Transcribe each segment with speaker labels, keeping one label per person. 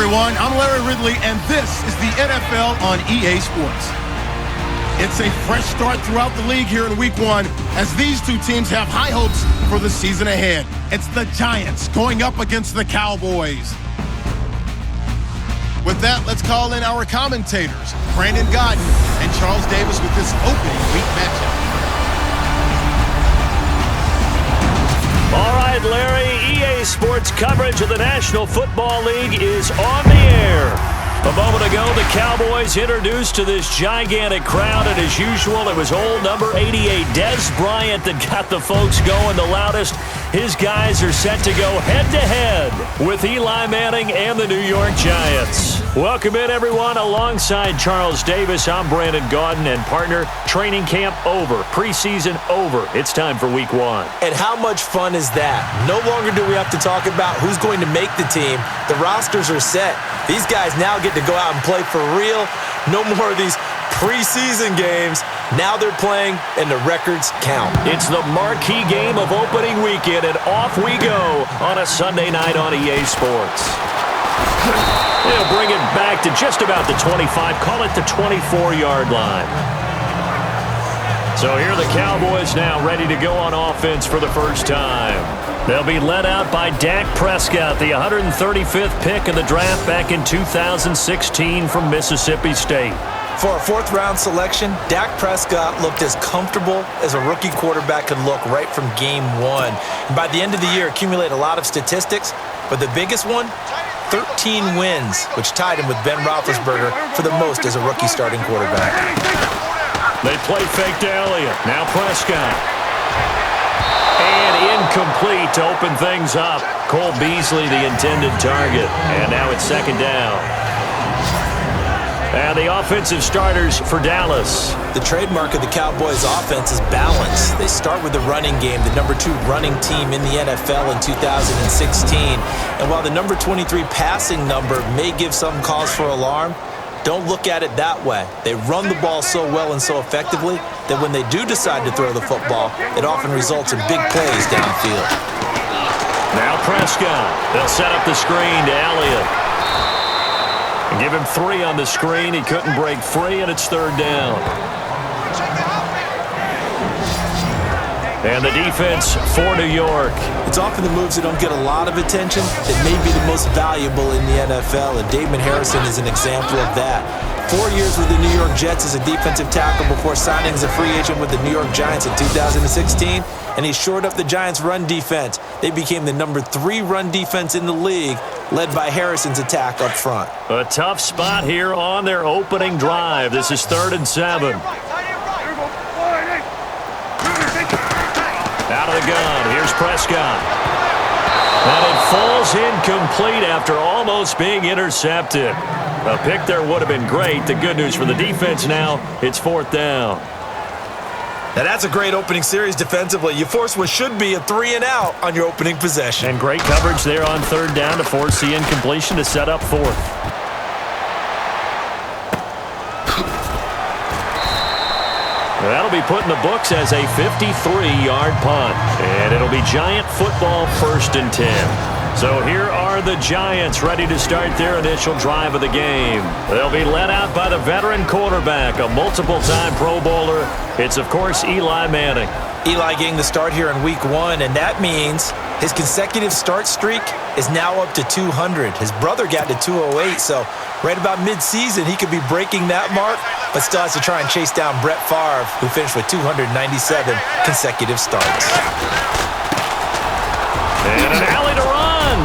Speaker 1: everyone. I'm Larry Ridley, and this is the NFL on EA Sports. It's a fresh start throughout the league here in Week 1 as these two teams have high hopes for the season ahead. It's the Giants going up against the CowBoyz. With that, let's call in our commentators, Brandon Godden and Charles Davis, with this opening week matchup.
Speaker 2: All right, Larry, EA Sports coverage of the National Football League is on the air. A moment ago, the CowBoyz introduced to this gigantic crowd, and as usual, it was old number 88, Dez Bryant, that got the folks going the loudest. His guys are set to go head-to-head with Eli Manning and the New York Giants. Welcome in, everyone. Alongside Charles Davis, I'm Brandon Gaudin, and partner, training camp over, preseason over. It's time for Week 1.
Speaker 3: And how much fun is that? No longer do we have to talk about who's going to make the team. The rosters are set. These guys now get to go out and play for real. No more of these preseason games. Now they're playing, and the records count.
Speaker 2: It's the marquee game of opening weekend, and off we go on a Sunday night on EA Sports. They'll bring it back to just about the 25, call it the 24-yard line. So here are the CowBoyz now ready to go on offense for the first time. They'll be led out by Dak Prescott, the 135th pick in the draft back in 2016 from Mississippi State.
Speaker 3: For a fourth-round selection, Dak Prescott looked as comfortable as a rookie quarterback could look right from game one. And by the end of the year, accumulated a lot of statistics, but the biggest one, 13 wins, which tied him with Ben Roethlisberger for the most as a rookie starting quarterback.
Speaker 2: They play fake to Elliott. Now Prescott. And incomplete to open things up. Cole Beasley, the intended target. And now it's second down. And the offensive starters for Dallas.
Speaker 3: The trademark of the CowBoyz offense is balance. They start with the running game, the number 2 running team in the NFL in 2016. And while the number 23 passing number may give some cause for alarm, don't look at it that way. They run the ball so well and so effectively that when they do decide to throw the football, it often results in big plays downfield.
Speaker 2: Now Prescott. They'll set up the screen to Elliott. Give him 3 on the screen. He couldn't break free, and it's third down. And the defense for New York.
Speaker 3: It's often the moves that don't get a lot of attention that may be the most valuable in the NFL, and Damon Harrison is an example of that. 4 years with the New York Jets as a defensive tackle before signing as a free agent with the New York Giants in 2016, and he shored up the Giants' run defense. They became the number 3 run defense in the league, led by Harrison's attack up front.
Speaker 2: A tough spot here on their opening drive. This is 3rd and 7. Out of the gun, here's Prescott. And it falls incomplete after almost being intercepted. A pick there would have been great. The good news for the defense now, it's 4th down.
Speaker 3: Now that's a great opening series defensively. You force what should be a 3-and-out on your opening possession.
Speaker 2: And great coverage there on 3rd down to force the incompletion to set up 4th. That'll be put in the books as a 53-yard punt. And it'll be Giant football, 1st and 10. So here are the Giants ready to start their initial drive of the game. They'll be led out by the veteran quarterback, a multiple-time Pro Bowler. It's, of course, Eli Manning.
Speaker 3: Eli getting the start here in Week 1, and that means his consecutive start streak is now up to 200. His brother got to 208, so right about mid-season, he could be breaking that mark, but still has to try and chase down Brett Favre, who finished with 297 consecutive starts.
Speaker 2: And an alley to run.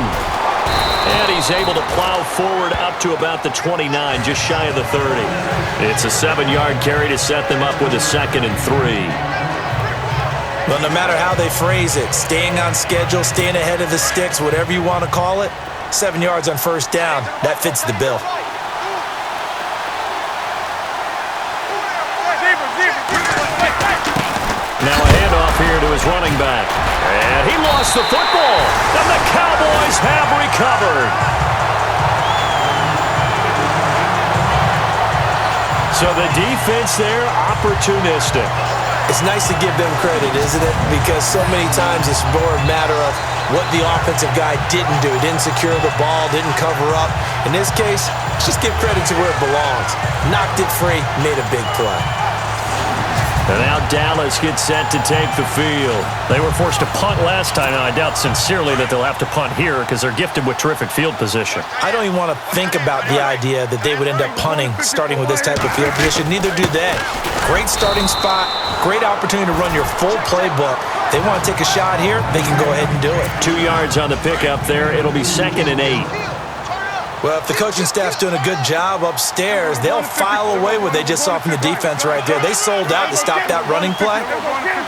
Speaker 2: And he's able to plow forward up to about the 29, just shy of the 30. It's a 7-yard carry to set them up with a 2nd and 3.
Speaker 3: Well, no matter how they phrase it, staying on schedule, staying ahead of the sticks, whatever you want to call it, 7 yards on 1st down, that fits the bill.
Speaker 2: Now a handoff here to his running back. And he lost the football. And the CowBoyz have recovered. So the defense there, opportunistic.
Speaker 3: It's nice to give them credit, isn't it? Because so many times it's more a matter of what the offensive guy didn't do. Didn't secure the ball, didn't cover up. In this case, just give credit to where it belongs. Knocked it free, made a big play.
Speaker 2: And now Dallas gets set to take the field. They were forced to punt last time, and I doubt sincerely that they'll have to punt here because they're gifted with terrific field position.
Speaker 3: I don't even want to think about the idea that they would end up punting starting with this type of field position. Neither do they. Great starting spot, great opportunity to run your full playbook. If they want to take a shot here, they can go ahead and do it.
Speaker 2: 2 yards on the pickup there. It'll be 2nd and 8.
Speaker 3: Well, if the coaching staff's doing a good job upstairs, they'll file away what they just saw from the defense right there. They sold out to stop that running play.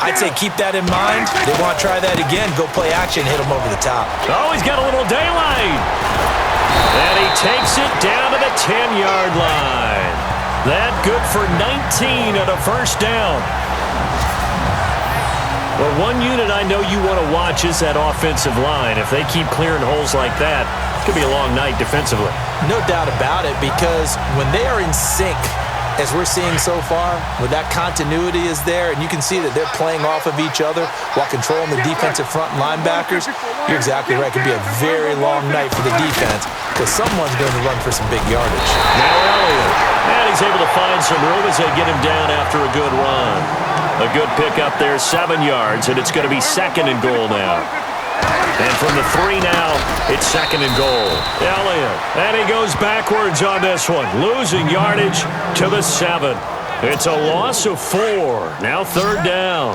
Speaker 3: I'd say keep that in mind. They want to try that again. Go play action, hit them over the top.
Speaker 2: Oh, he's got a little daylight. And he takes it down to the 10-yard line. That good for 19 and a first down. Well, one unit I know you want to watch is that offensive line. If they keep clearing holes like that, it's going to be a long night defensively.
Speaker 3: No doubt about it, because when they are in sync, as we're seeing so far, when that continuity is there, and you can see that they're playing off of each other while controlling the defensive front linebackers, you're exactly right. It could be a very long night for the defense because someone's going to run for some big yardage.
Speaker 2: Now Elliott, and he's able to find some room as they get him down after a good run. A good pickup there, 7 yards, and it's going to be 2nd and goal now. And from the 3 now, it's 2nd and goal. Elliott, and he goes backwards on this one, losing yardage to the 7. It's a loss of 4. Now 3rd down.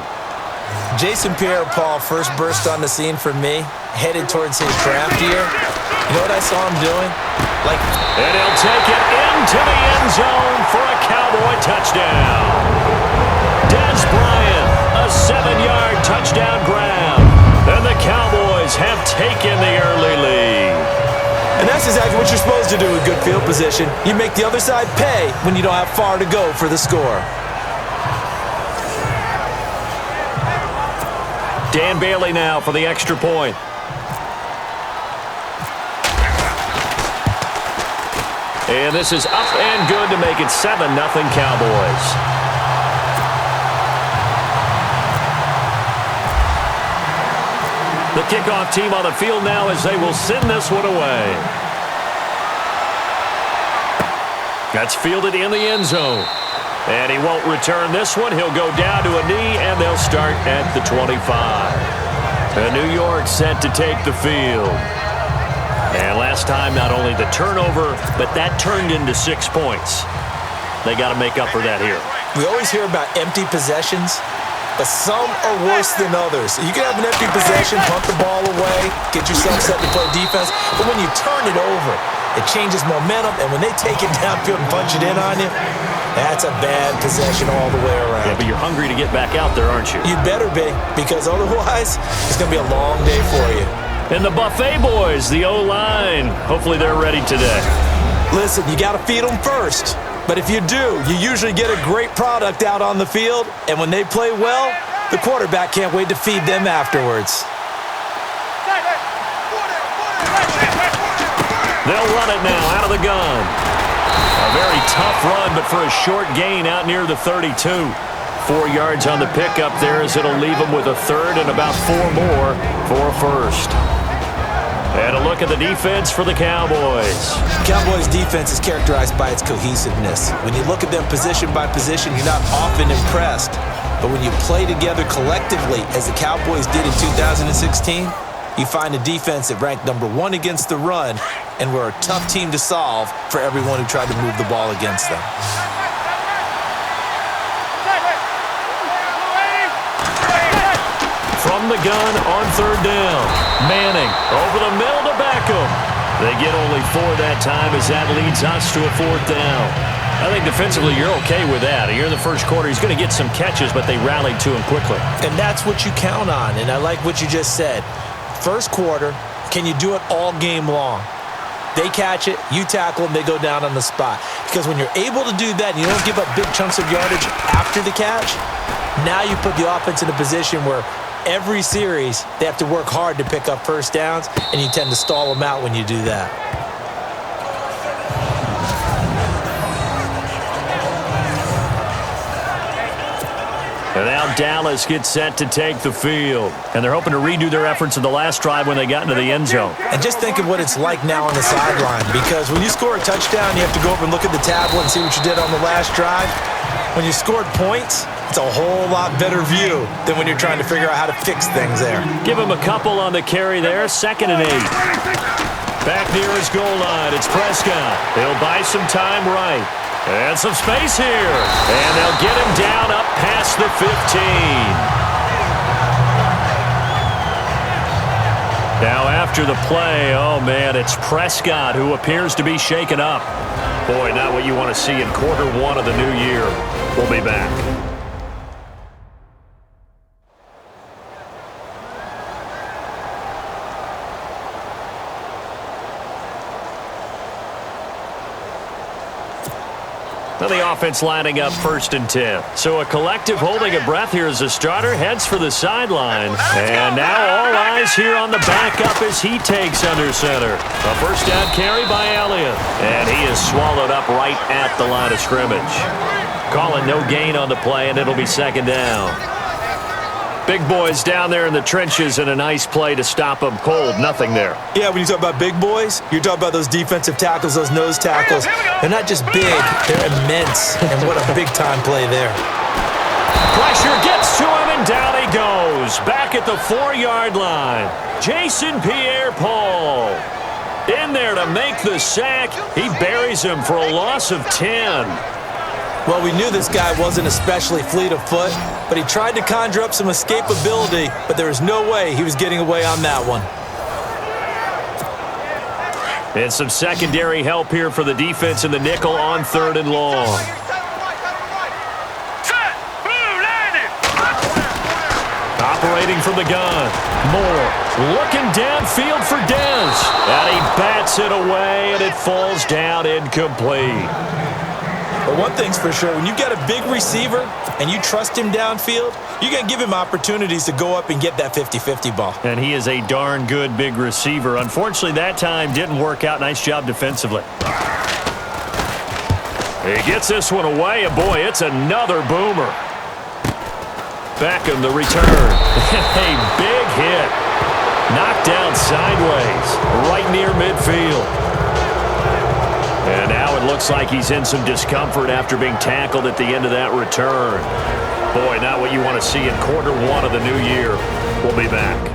Speaker 3: Jason Pierre-Paul first burst on the scene for me, headed towards his draft year. You know what I saw him doing?
Speaker 2: And he'll take it into the end zone for a Cowboy touchdown. Des Bryant, a 7-yard touchdown grab. And the Cowboys have taken the early lead.
Speaker 3: And that's exactly what you're supposed to do with good field position. You make the other side pay when you don't have far to go for the score.
Speaker 2: Dan Bailey now for the extra point. And this is up and good to make it 7-0 Cowboys. The kickoff team on the field now as they will send this one away. That's fielded in the end zone. And he won't return this one. He'll go down to a knee, and they'll start at the 25. And New York set to take the field. And last time, not only the turnover, but that turned into 6 points. They got to make up for that here.
Speaker 3: We always hear about empty possessions, but some are worse than others. You can have an empty possession, punt the ball away, get yourself set to play defense, but when you turn it over, it changes momentum, and when they take it downfield and punch it in on you, that's a bad possession all the way around.
Speaker 2: Yeah, but you're hungry to get back out there, aren't you?
Speaker 3: You better be, because otherwise, it's going to be a long day for you.
Speaker 2: And the Buffet boys, the O-line, hopefully they're ready today.
Speaker 3: Listen, you got to feed them first. But if you do, you usually get a great product out on the field, and when they play well, the quarterback can't wait to feed them afterwards.
Speaker 2: They'll run it now out of the gun. A very tough run, but for a short gain out near the 32. 4 yards on the pickup there as it'll leave them with a 3rd and about 4 more for a 1st. And a look at the defense for the Cowboys.
Speaker 3: Cowboys' defense is characterized by its cohesiveness. When you look at them position by position, you're not often impressed. But when you play together collectively, as the Cowboys did in 2016, you find a defense that ranked number 1 against the run and were a tough team to solve for everyone who tried to move the ball against them.
Speaker 2: From the gun on 3rd down. Manning over the middle to Beckham. They get only 4 that time as that leads us to a 4th down. I think defensively you're okay with that. Here in the first quarter, he's going to get some catches, but they rallied to him quickly.
Speaker 3: And that's what you count on, and I like what you just said. First quarter, can you do it all game long? They catch it, you tackle them, they go down on the spot. Because when you're able to do that and you don't give up big chunks of yardage after the catch, now you put the offense in a position where every series, they have to work hard to pick up first downs, and you tend to stall them out when you do that.
Speaker 2: And now Dallas gets set to take the field. And they're hoping to redo their efforts in the last drive when they got into the end zone.
Speaker 3: And just think of what it's like now on the sideline, because when you score a touchdown, you have to go over and look at the tablet and see what you did on the last drive. When you scored points, it's a whole lot better view than when you're trying to figure out how to fix things there.
Speaker 2: Give him a couple on the carry there, 2nd and 8. Back near his goal line, it's Prescott. He'll buy some time right. And some space here. And they'll get him down up past the 15. Now after the play, oh man, it's Prescott who appears to be shaken up. Boy, not what you want to see in quarter 1 of the new year. We'll be back. Now the offense lining up 1st and 10. So a collective holding a breath here as the starter heads for the sideline. And now all eyes here on the backup as he takes under center. A first down carry by Elliott. And he is swallowed up right at the line of scrimmage. Calling no gain on the play, and it'll be 2nd down. Big boys down there in the trenches, and a nice play to stop them cold. Nothing there.
Speaker 3: Yeah, when you talk about big boys, you're talking about those defensive tackles, those nose tackles. They're not just big, they're immense. And what a big-time play there.
Speaker 2: Pressure gets to him, and down he goes. Back at the 4-yard line. Jason Pierre-Paul in there to make the sack. He buries him for a loss of 10.
Speaker 3: Well, we knew this guy wasn't especially fleet of foot, but he tried to conjure up some escapability, but there was no way he was getting away on that one.
Speaker 2: And some secondary help here for the defense in the nickel on 3rd and long. Operating from the gun. Moore looking downfield for Dez. And he bats it away, and it falls down incomplete.
Speaker 3: But one thing's for sure, when you've got a big receiver and you trust him downfield, you're going to give him opportunities to go up and get that 50-50 ball.
Speaker 2: And he is a darn good big receiver. Unfortunately, that time didn't work out. Nice job defensively. He gets this one away, and boy, it's another boomer. Beckham, the return. A big hit. Knocked down sideways, right near midfield. And now it looks like he's in some discomfort after being tackled at the end of that return. Boy, not what you want to see in quarter 1 of the new year. We'll be back.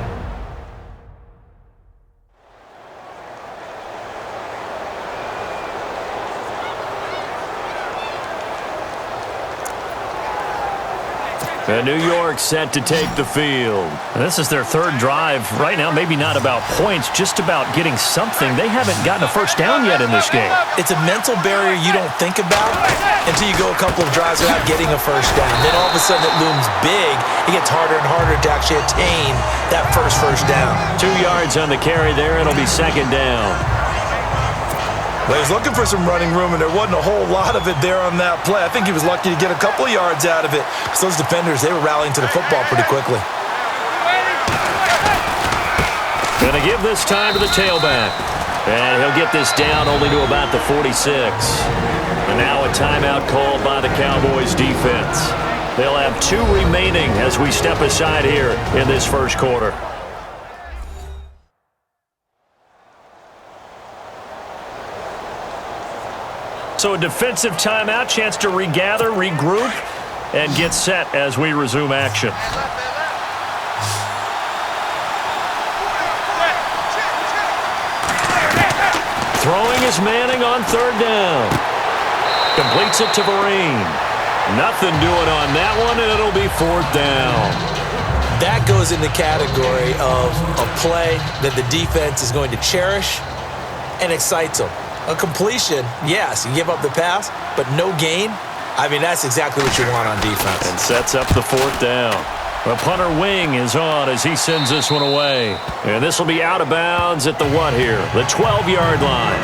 Speaker 2: And New York set to take the field. And this is their 3rd drive. Right now, maybe not about points, just about getting something. They haven't gotten a first down yet in this game.
Speaker 3: It's a mental barrier you don't think about until you go a couple of drives without getting a first down. Then all of a sudden it looms big. It gets harder and harder to actually attain that first down.
Speaker 2: 2 yards on the carry there. It'll be 2nd down.
Speaker 3: Well, he was looking for some running room, and there wasn't a whole lot of it there on that play. I think he was lucky to get a couple of yards out of it. Because those defenders, they were rallying to the football pretty quickly.
Speaker 2: Going to give this time to the tailback. And he'll get this down only to about the 46. And now a timeout called by the Cowboys defense. They'll have 2 remaining as we step aside here in this first quarter. So a defensive timeout, chance to regather, regroup, and get set as we resume action. Throwing is Manning on 3rd down. Completes it to Vereen. Nothing doing on that one, and it'll be 4th down.
Speaker 3: That goes in the category of a play that the defense is going to cherish and excites them. A completion, yes, you give up the pass, but no gain. I mean, that's exactly what you want on defense.
Speaker 2: And sets up the 4th down. The punter wing is on as he sends this one away. And this will be out of bounds at the what here? The 12-yard line.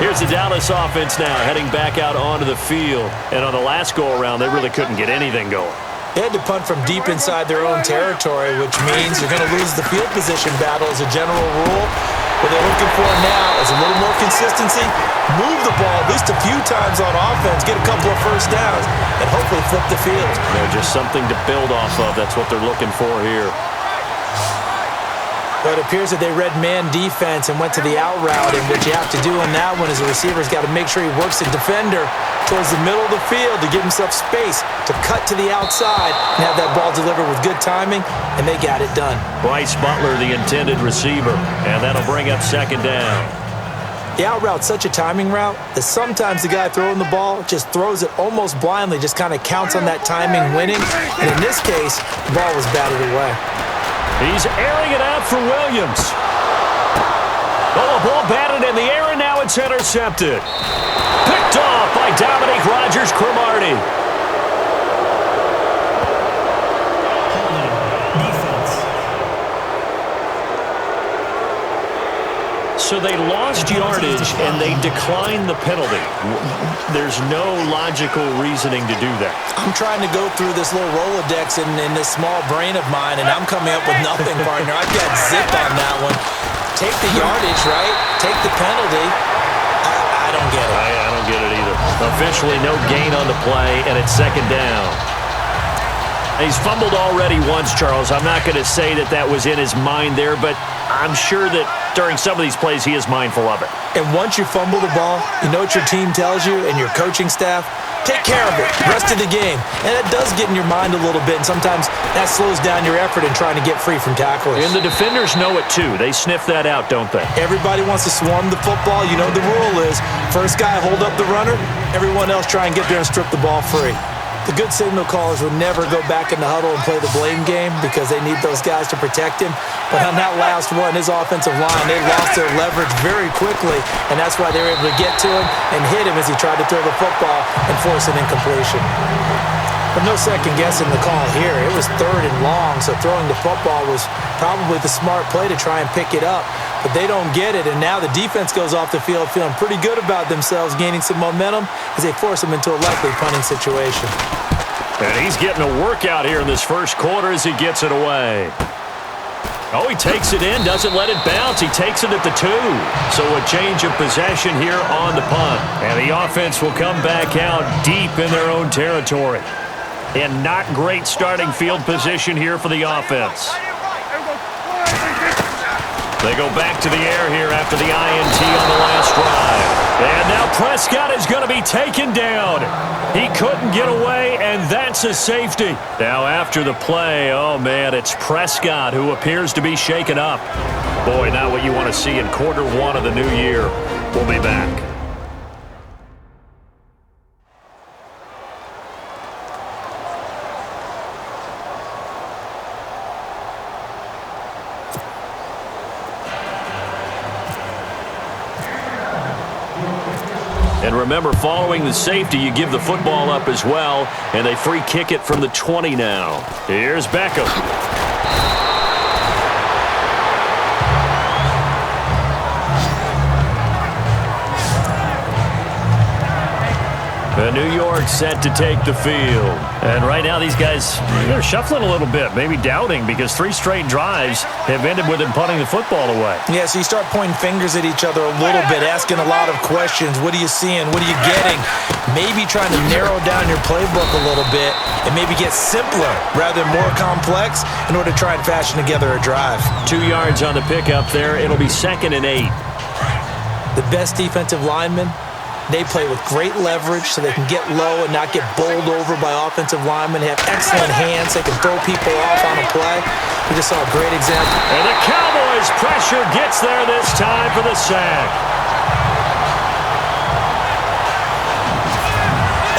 Speaker 2: Here's the Dallas offense now heading back out onto the field. And on the last go-around, they really couldn't get anything going.
Speaker 3: They had to punt from deep inside their own territory, which means you're going to lose the field position battle as a general rule. What they're looking for now is a little more consistency, move the ball at least a few times on offense, get a couple of first downs, and hopefully flip the field.
Speaker 2: Just something to build off of. That's what they're looking for here.
Speaker 3: But it appears that they read man defense and went to the out route, and what you have to do on that one is the receiver's got to make sure he works the defender towards the middle of the field to give himself space to cut to the outside and have that ball delivered with good timing, and they got it done.
Speaker 2: Bryce Butler, the intended receiver, and that'll bring up second down.
Speaker 3: The out route's such a timing route that sometimes the guy throwing the ball just throws it almost blindly, just kind of counts on that timing winning, and in this case, the ball was batted away.
Speaker 2: He's airing it out for Williams. Oh, a ball batted in the air, and now it's intercepted. Picked off by Dominique Rodgers-Cromartie. So they lost yardage, and they declined the penalty. There's no logical reasoning to do that.
Speaker 3: I'm trying to go through this little Rolodex in this small brain of mine, and I'm coming up with nothing, partner. I've got zip on that one. Take the yardage, right? Take the penalty. I don't get it.
Speaker 2: I don't get it either. Officially, no gain on the play, and it's second down. He's fumbled already once, Charles. I'm not going to say that that was in his mind there, but I'm sure that during some of these plays he is mindful of it.
Speaker 3: And once you fumble the ball, you know what your team tells you and your coaching staff? Take care of it. Rest of the game. And it does get in your mind a little bit, and sometimes that slows down your effort in trying to get free from tacklers.
Speaker 2: And the defenders know it too. They sniff that out, don't they?
Speaker 3: Everybody wants to swarm the football. You know the rule is first guy hold up the runner, everyone else try and get there and strip the ball free. The good signal callers would never go back in the huddle and play the blame game because they need those guys to protect him. But on that last one, his offensive line, they lost their leverage very quickly, and that's why they were able to get to him and hit him as he tried to throw the football and force an incompletion. But no second guessing the call here. It was 3rd and long, so throwing the football was probably the smart play to try and pick it up. But they don't get it, and now the defense goes off the field feeling pretty good about themselves, gaining some momentum as they force them into a likely punting situation.
Speaker 2: And he's getting a workout here in this first quarter as he gets it away. Oh, he takes it in, doesn't let it bounce. He takes it at the 2. So a change of possession here on the punt. And the offense will come back out deep in their own territory. And not great starting field position here for the offense. They go back to the air here after the INT on the last drive. And now Prescott is going to be taken down. He couldn't get away, and that's a safety. Now after the play, oh man, it's Prescott who appears to be shaken up. Boy, not what you want to see in quarter 1 of the new year. We'll be back. And remember, following the safety, you give the football up as well, and they free kick it from the 20 now. Here's Beckham. New York set to take the field. And right now these guys, they're shuffling a little bit, maybe doubting, because 3 straight drives have ended with them punting the football away.
Speaker 3: Yeah, so you start pointing fingers at each other a little bit, asking a lot of questions. What are you seeing? What are you getting? Maybe trying to narrow down your playbook a little bit and maybe get simpler rather than more complex in order to try and fashion together a drive.
Speaker 2: 2 yards on the pickup there. It'll be 2nd and 8.
Speaker 3: The best defensive linemen, they play with great leverage so they can get low and not get bowled over by offensive linemen. They have excellent hands. They can throw people off on a play. We just saw a great example.
Speaker 2: And the Cowboys pressure gets there this time for the sack.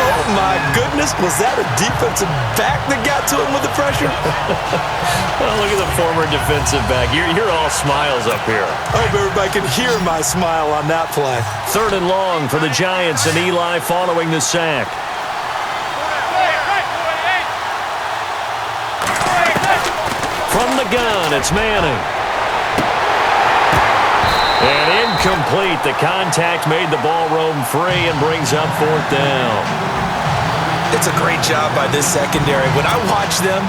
Speaker 3: Oh, my goodness. Was that a defensive back that got to him with the pressure?
Speaker 2: Well, look at the former defensive back. You're all smiles up here.
Speaker 3: I hope everybody can hear my smile on that play.
Speaker 2: 3rd and long for the Giants, and Eli following the sack. From the gun, it's Manning. And incomplete. The contact made the ball roam free and brings up 4th down.
Speaker 3: It's a great job by this secondary. When I watch them,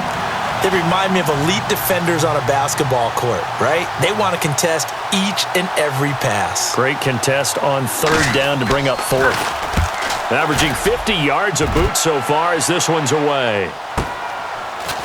Speaker 3: They remind me of elite defenders on a basketball court, right? They want to contest each and every pass.
Speaker 2: Great contest on third down to bring up fourth. Averaging 50 yards a boot so far as this one's away.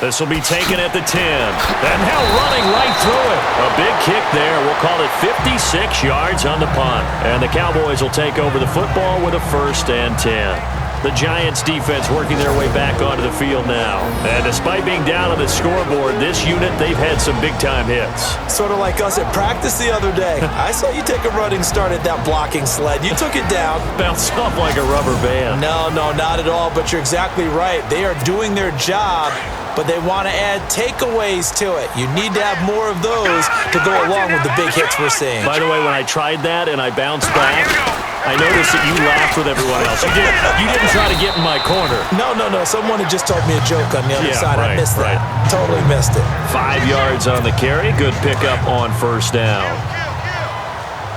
Speaker 2: This will be taken at the 10. And now running right through it. A big kick there. We'll call it 56 yards on the punt. And the Cowboys will take over the football with a 1st and 10. The Giants defense working their way back onto the field now. And despite being down on the scoreboard, this unit, they've had some big-time hits.
Speaker 3: Sort of like us at practice the other day. I saw you take a running start at that blocking sled. You took it down.
Speaker 2: Bounced off like a rubber band.
Speaker 3: No, not at all, but you're exactly right. They are doing their job, but they want to add takeaways to it. You need to have more of those to go along with the big hits we're seeing.
Speaker 2: By the way, when I tried that and I bounced back, I noticed that you laughed with everyone else. You didn't try to get in my corner.
Speaker 3: No. Someone had just told me a joke on the other side.
Speaker 2: Right,
Speaker 3: I missed that. Totally missed it.
Speaker 2: 5 yards on the carry. Good pickup on 1st down.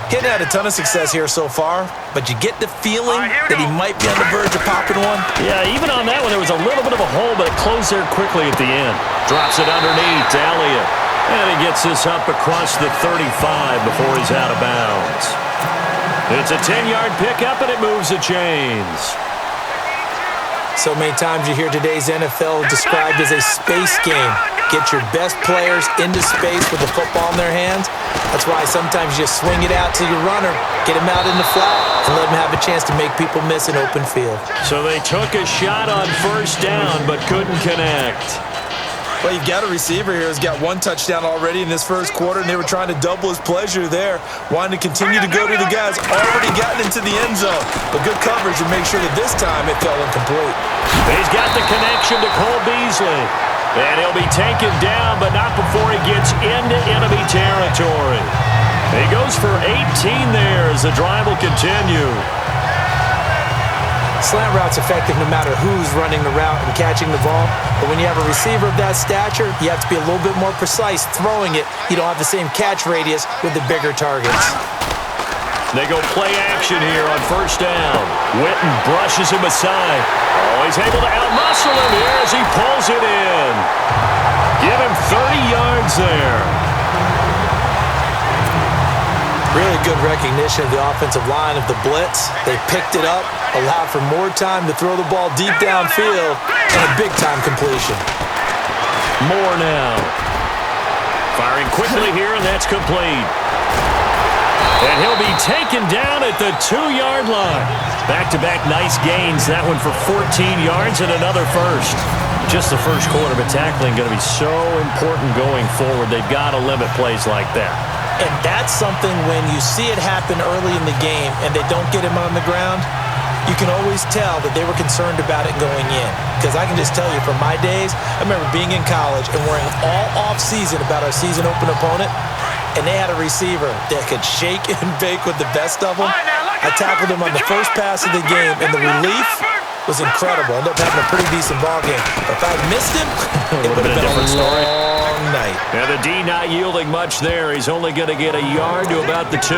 Speaker 3: Kid had a ton of success here so far, but you get the feeling that he might be on the verge of popping one.
Speaker 2: Yeah, even on that one, there was a little bit of a hole, but it closed there quickly at the end. Drops it underneath to Elliott. And he gets this up across the 35 before he's out of bounds. It's a 10-yard pickup, and it moves the chains.
Speaker 3: So many times you hear today's NFL described as a space game. Get your best players into space with the football in their hands. That's why sometimes you just swing it out to your runner, get him out in the flat, and let him have a chance to make people miss an open field.
Speaker 2: So they took a shot on 1st down, but couldn't connect.
Speaker 3: Well, you've got a receiver here who's got 1 touchdown already in this first quarter, and they were trying to double his pleasure there, wanting to continue to go to the guys already gotten into the end zone. But good coverage to make sure that this time it fell incomplete.
Speaker 2: He's got the connection to Cole Beasley. And he'll be taken down, but not before he gets into enemy territory. He goes for 18 there as the drive will continue.
Speaker 3: Slant route's effective no matter who's running the route and catching the ball. But when you have a receiver of that stature, you have to be a little bit more precise throwing it. You don't have the same catch radius with the bigger targets.
Speaker 2: They go play action here on 1st down. Witten brushes him aside. Oh, he's able to outmuscle him here as he pulls it in. Give him 30 yards there.
Speaker 3: Really good recognition of the offensive line of the blitz. They picked it up, allowed for more time to throw the ball deep downfield, and a big-time completion.
Speaker 2: Moore now. Firing quickly here, and that's complete. And he'll be taken down at the 2-yard line. Back-to-back nice gains. That one for 14 yards and another first. Just the first quarter, but tackling going to be so important going forward. They've got to limit plays like that.
Speaker 3: And that's something when you see it happen early in the game and they don't get him on the ground, you can always tell that they were concerned about it going in. Because I can just tell you from my days, I remember being in college and worrying all off-season about our season-open opponent, and they had a receiver that could shake and bake with the best of them. I tackled him on the first pass of the game, and the relief was incredible. Ended up having a pretty decent ball game. But if I had missed him, it would have been a different story. Long night.
Speaker 2: And the D not yielding much there. He's only going to get a yard to about the 2.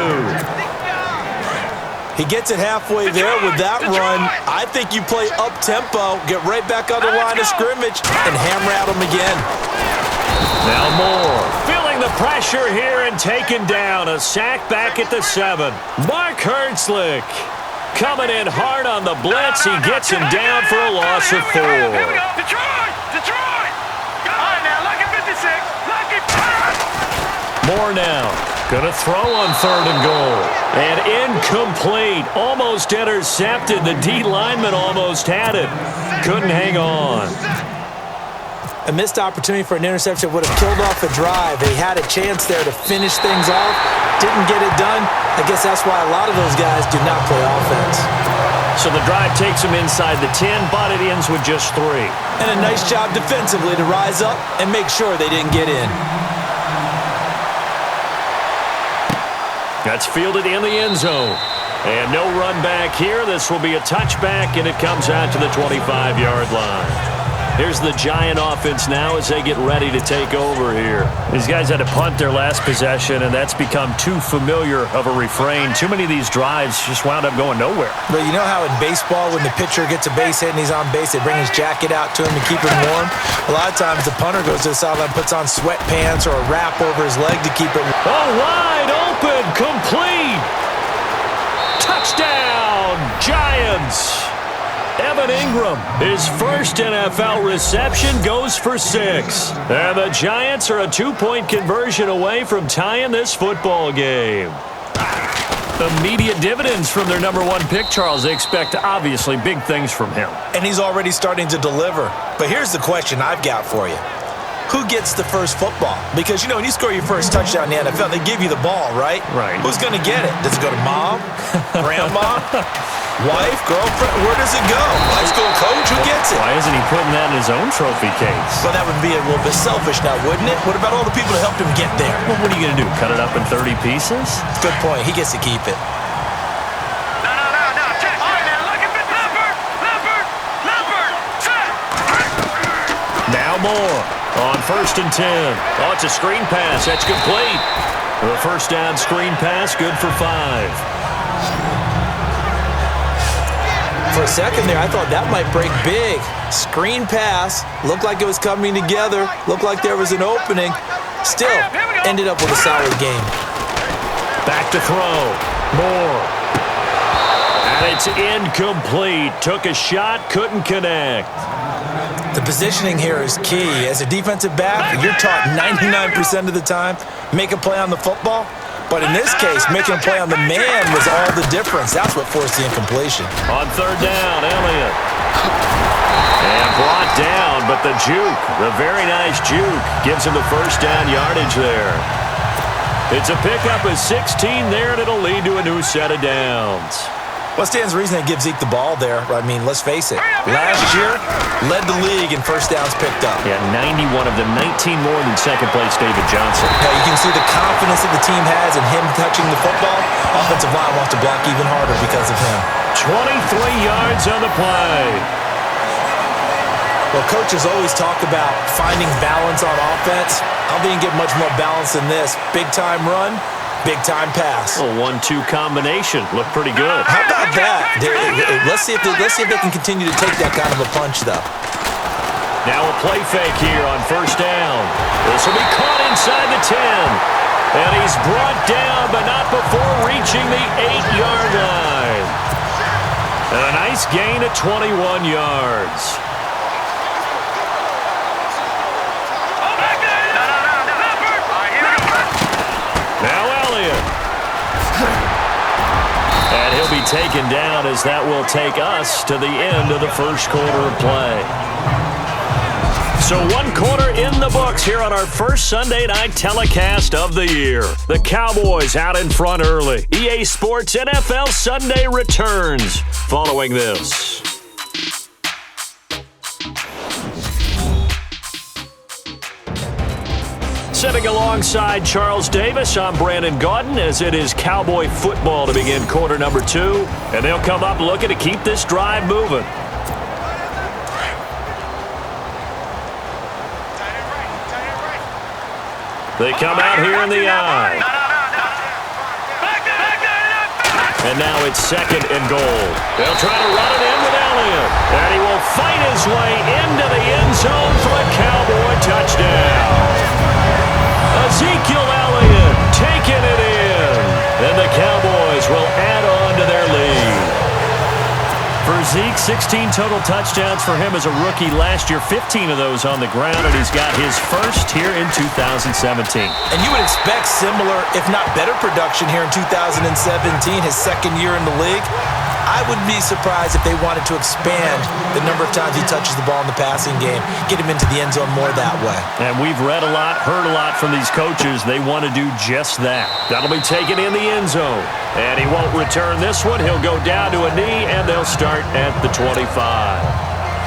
Speaker 3: He gets it halfway there with that run. I think you play up-tempo, get right back on the line of scrimmage, and hammer at him again.
Speaker 2: Now Moore feeling the pressure here and taken down. A sack back at the 7. Mark Hertzlick coming in hard on the blitz. He gets him down for a loss of 4.
Speaker 4: Here we go. Detroit. All right, now, lucky 56. Lucky pass.
Speaker 2: Moore now. Going to throw on 3rd and goal. And incomplete. Almost intercepted. The D lineman almost had it. Couldn't hang on.
Speaker 3: A missed opportunity for an interception would have killed off a drive. They had a chance there to finish things off. Didn't get it done. I guess that's why a lot of those guys do not play offense.
Speaker 2: So the drive takes them inside the 10, but it ends with just 3.
Speaker 3: And a nice job defensively to rise up and make sure they didn't get in.
Speaker 2: That's fielded in the end zone. And no run back here. This will be a touchback, and it comes out to the 25-yard line. Here's the Giant offense now as they get ready to take over here. These guys had to punt their last possession, and that's become too familiar of a refrain. Too many of these drives just wound up going nowhere.
Speaker 3: But you know how in baseball, when the pitcher gets a base hit and he's on base, they bring his jacket out to him to keep him warm? A lot of times the punter goes to the sideline, puts on sweatpants or a wrap over his leg to keep it warm.
Speaker 2: Oh, wide open, complete. Touchdown, Giants. Evan Ingram, his first NFL reception, goes for 6. And the Giants are a 2-point conversion away from tying this football game. Immediate dividends from their #1 pick, Charles. They expect, obviously, big things from him.
Speaker 3: And he's already starting to deliver. But here's the question I've got for you. Who gets the first football? Because, you know, when you score your first touchdown in the NFL, they give you the ball, right?
Speaker 2: Right.
Speaker 3: Who's going to get it? Does it go to mom? Grandma? Wife? Girlfriend? Where does it go? High school coach? Who gets it?
Speaker 2: Why isn't he putting that in his own trophy case?
Speaker 3: Well, that would be a little bit selfish now, wouldn't it? What about all the people that helped him get there?
Speaker 2: Well, what are you going to do, cut it up in 30 pieces?
Speaker 3: Good point. He gets to keep it.
Speaker 4: No. Check. All right, now, look at this. Leopard. Set.
Speaker 2: Now more on 1st and 10. Oh, it's a screen pass. That's complete. The first down screen pass, good for 5.
Speaker 3: For a second there, I thought that might break big. Screen pass. Looked like it was coming together. Looked like there was an opening. Still, ended up with a solid game.
Speaker 2: Back to throw. More. And it's incomplete. Took a shot, couldn't connect.
Speaker 3: The positioning here is key. As a defensive back, you're taught 99% of the time, make a play on the football. But in this case, making a play on the man was all the difference. That's what forced the incompletion.
Speaker 2: On 3rd down, Elliott. And brought down, but the juke, the very nice juke, gives him the first down yardage there. It's a pickup of 16 there, and it'll lead to a new set of downs.
Speaker 3: What stands to reason they give Zeke the ball there? I mean, let's face it. Last year, led the league in first downs picked up.
Speaker 2: Yeah, 91 of them, 19 more than second-place David Johnson.
Speaker 3: Yeah, you can see the confidence that the team has in him touching the football. Offensive line wants to block even harder because of him.
Speaker 2: 23 yards on the play.
Speaker 3: Well, coaches always talk about finding balance on offense. I don't think you can get much more balance than this. Big-time run. Big-time pass.
Speaker 2: A 1-2 combination. Looked pretty good.
Speaker 3: How about that? Let's see if they can continue to take that kind of a punch, though.
Speaker 2: Now a play fake here on 1st down. This will be caught inside the 10. And he's brought down, but not before reaching the 8-yard line. And a nice gain of 21 yards. And he'll be taken down as that will take us to the end of the first quarter of play. So 1 quarter in the books here on our first Sunday night telecast of the year. The Cowboys out in front early. EA Sports NFL Sunday returns following this. Sitting alongside Charles Davis, I'm Brandon Gaudin, as it is Cowboy football to begin quarter number 2. And they'll come up looking to keep this drive moving. They come out here in the eye. And now it's 2nd and goal. They'll try to run it in with Elliott. And he will fight his way into the end zone for a Cowboy touchdown. Ezekiel Elliott taking it in. And the Cowboys will add on to their lead. For Zeke, 16 total touchdowns for him as a rookie last year, 15 of those on the ground, and he's got his first here in 2017.
Speaker 3: And you would expect similar, if not better, production here in 2017, his 2nd year in the league. I would be surprised if they wanted to expand the number of times he touches the ball in the passing game, get him into the end zone more that way.
Speaker 2: And we've read a lot, heard a lot from these coaches. They want to do just that. That'll be taken in the end zone. And he won't return this one. He'll go down to a knee, and they'll start at the 25.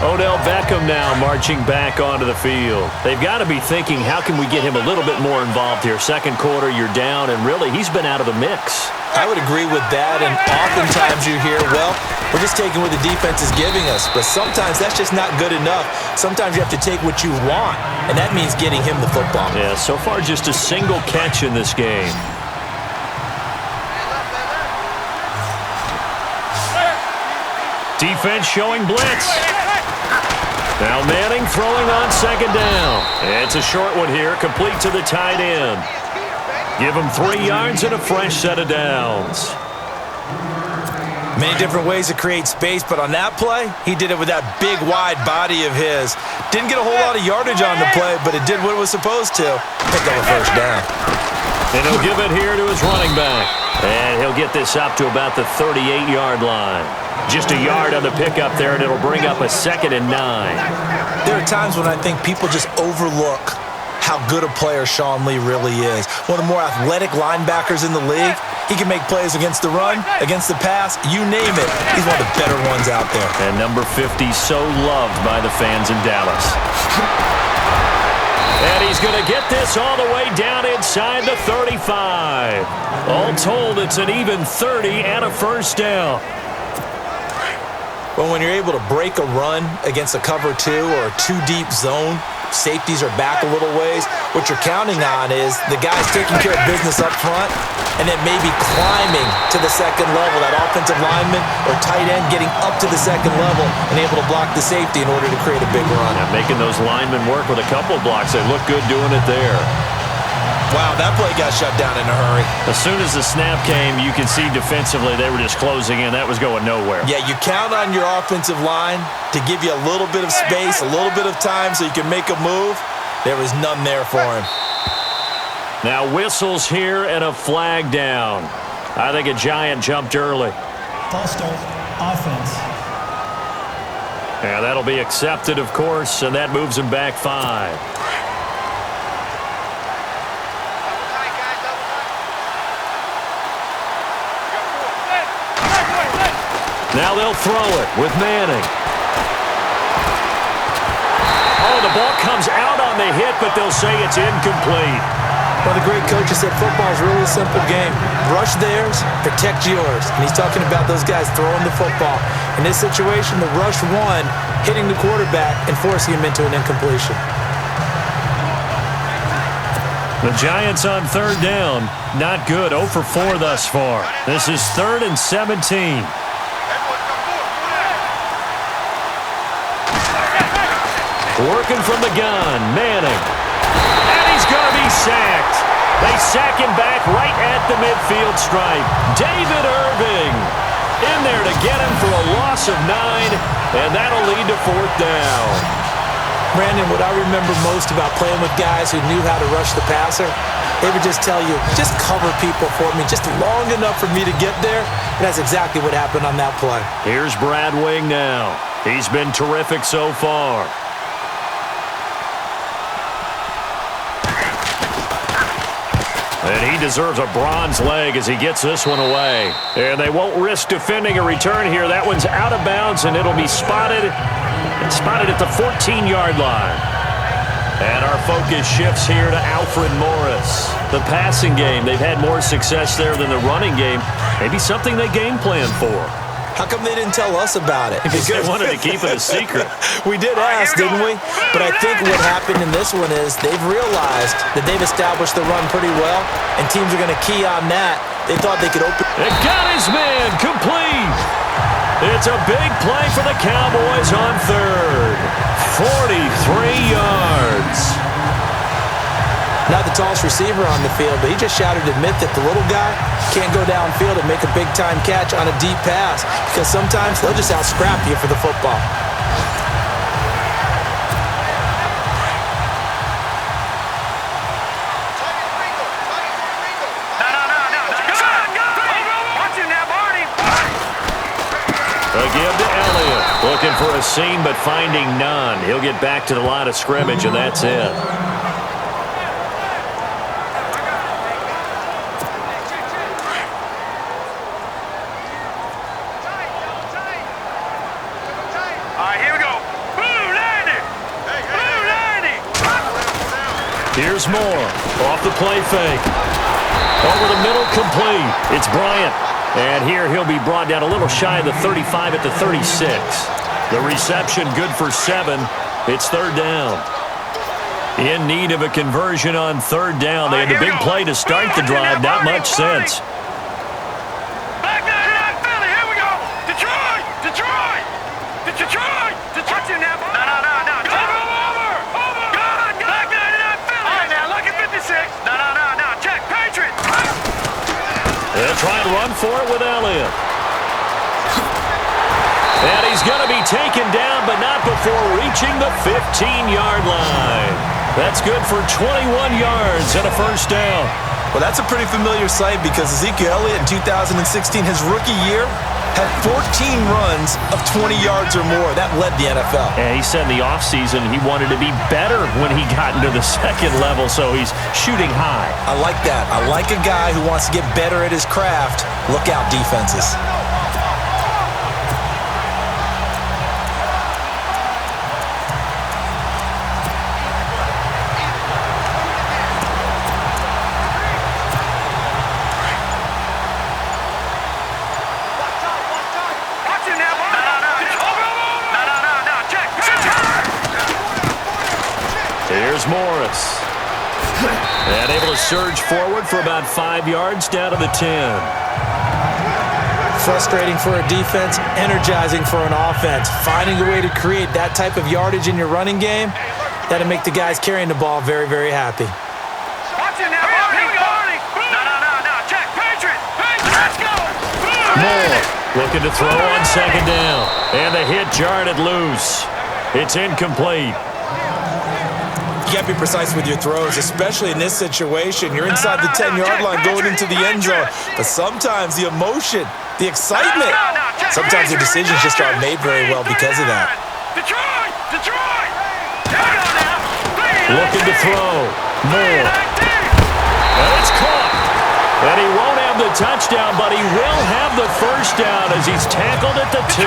Speaker 2: Odell Beckham now marching back onto the field. They've got to be thinking, how can we get him a little bit more involved here? 2nd quarter, you're down, and really, he's been out of the mix.
Speaker 3: I would agree with that, and oftentimes you hear, well, we're just taking what the defense is giving us, but sometimes that's just not good enough. Sometimes you have to take what you want, and that means getting him the football.
Speaker 2: Yeah, so far just a single catch in this game. Defense showing blitz. Now Manning throwing on second down. It's a short one here, complete to the tight end. Give him 3 yards and a fresh set of downs.
Speaker 3: Many different ways to create space, but on that play, he did it with that big, wide body of his. Didn't get a whole lot of yardage on the play, but it did what it was supposed to. Pick up a first down.
Speaker 2: And he'll give it here to his running back. And he'll get this up to about the 38-yard line. Just a yard on the pickup there, and it'll bring up a 2nd and 9.
Speaker 3: There are times when I think people just overlook how good a player Sean Lee really is. One of the more athletic linebackers in the league. He can make plays against the run, against the pass, you name it. He's one of the better ones out there.
Speaker 2: And number 50 so loved by the fans in Dallas. And he's going to get this all the way down inside the 35. All told, it's an even 30 and a first down.
Speaker 3: Well, when you're able to break a run against a cover 2 or a 2-deep zone, safeties are back a little ways. What you're counting on is the guys taking care of business up front and then maybe climbing to the second level, that offensive lineman or tight end getting up to the second level and able to block the safety in order to create a big run.
Speaker 2: Yeah, making those linemen work with a couple of blocks. They look good doing it there.
Speaker 3: Wow, that play got shut down in a hurry.
Speaker 2: As soon as the snap came, you can see defensively they were just closing in. That was going nowhere.
Speaker 3: Yeah, you count on your offensive line to give you a little bit of space, a little bit of time so you can make a move. There was none there for him.
Speaker 2: Now whistles here and a flag down. I think a Giant jumped early.
Speaker 5: False start, offense.
Speaker 2: Yeah, that'll be accepted, of course, and that moves him back 5. Now they'll throw it with Manning. Oh, the ball comes out on the hit, but they'll say it's incomplete.
Speaker 3: Well, the great coaches said football is really a simple game. Rush theirs, protect yours. And he's talking about those guys throwing the football. In this situation, the rush won, hitting the quarterback and forcing him into an incompletion.
Speaker 2: The Giants on third down. Not good. 0 for 4 thus far. This is 3rd and 17. Working from the gun, Manning. And he's going to be sacked. They sack him back right at the midfield stripe. David Irving in there to get him for a loss of 9, and that'll lead to 4th down.
Speaker 3: Brandon, what I remember most about playing with guys who knew how to rush the passer, they would just tell you, just cover people for me, just long enough for me to get there. And that's exactly what happened on that play.
Speaker 2: Here's Brad Wing now. He's been terrific so far. And he deserves a bronze leg as he gets this one away. And they won't risk defending a return here. That one's out of bounds, and it'll be spotted at the 14-yard line. And our focus shifts here to Alfred Morris. The passing game, they've had more success there than the running game. Maybe something they game plan for.
Speaker 3: How come they didn't tell us about it?
Speaker 2: Because they wanted to keep it a secret.
Speaker 3: We did ask, didn't we? But I think what happened in this one is they've realized that they've established the run pretty well, and teams are going to key on that. They thought they could open.
Speaker 2: It got his man complete. It's a big play for the Cowboys on third. 43 yards.
Speaker 3: Not the tallest receiver on the field, but he just shouted to admit that the little guy can't go downfield and make a big-time catch on a deep pass because sometimes they'll just out-scrap you for the football.
Speaker 2: Again to Elliott. Looking for a seam, but finding none. He'll get back to the line of scrimmage, and that's it. Here's Moore off the play fake. Over the middle, complete. It's Bryant. And here he'll be brought down a little shy of the 35 at the 36. The reception good for 7. It's third down. In need of a conversion on third down. They had the big play to start the drive. Not much sense. They'll try and run for it with Elliott. And he's going to be taken down, but not before reaching the 15-yard line. That's good for 21 yards and a first down.
Speaker 3: Well, that's a pretty familiar sight because Ezekiel Elliott in 2016, his rookie year, had 14 runs of 20 yards or more. That led the NFL.
Speaker 2: And he said in the offseason he wanted to be better when he got into the second level, so he's shooting high.
Speaker 3: I like that. I like a guy who wants to get better at his craft. Look out, defenses.
Speaker 2: Here's Morris. And able to surge forward for about 5 yards down to the 10.
Speaker 3: Frustrating for a defense, energizing for an offense. Finding a way to create that type of yardage in your running game, that'll make the guys carrying the ball very, very happy.
Speaker 2: Moore looking to throw on second down. And the hit jarred it loose. It's incomplete.
Speaker 3: You got to be precise with your throws, especially in this situation. You're inside the 10-yard line going into the end zone. But sometimes the emotion, the excitement, sometimes the decisions just aren't made very well because of that.
Speaker 2: Looking to throw. Moore. And it's caught. And he won't have the touchdown, but he will have the first down as he's tackled at the 2.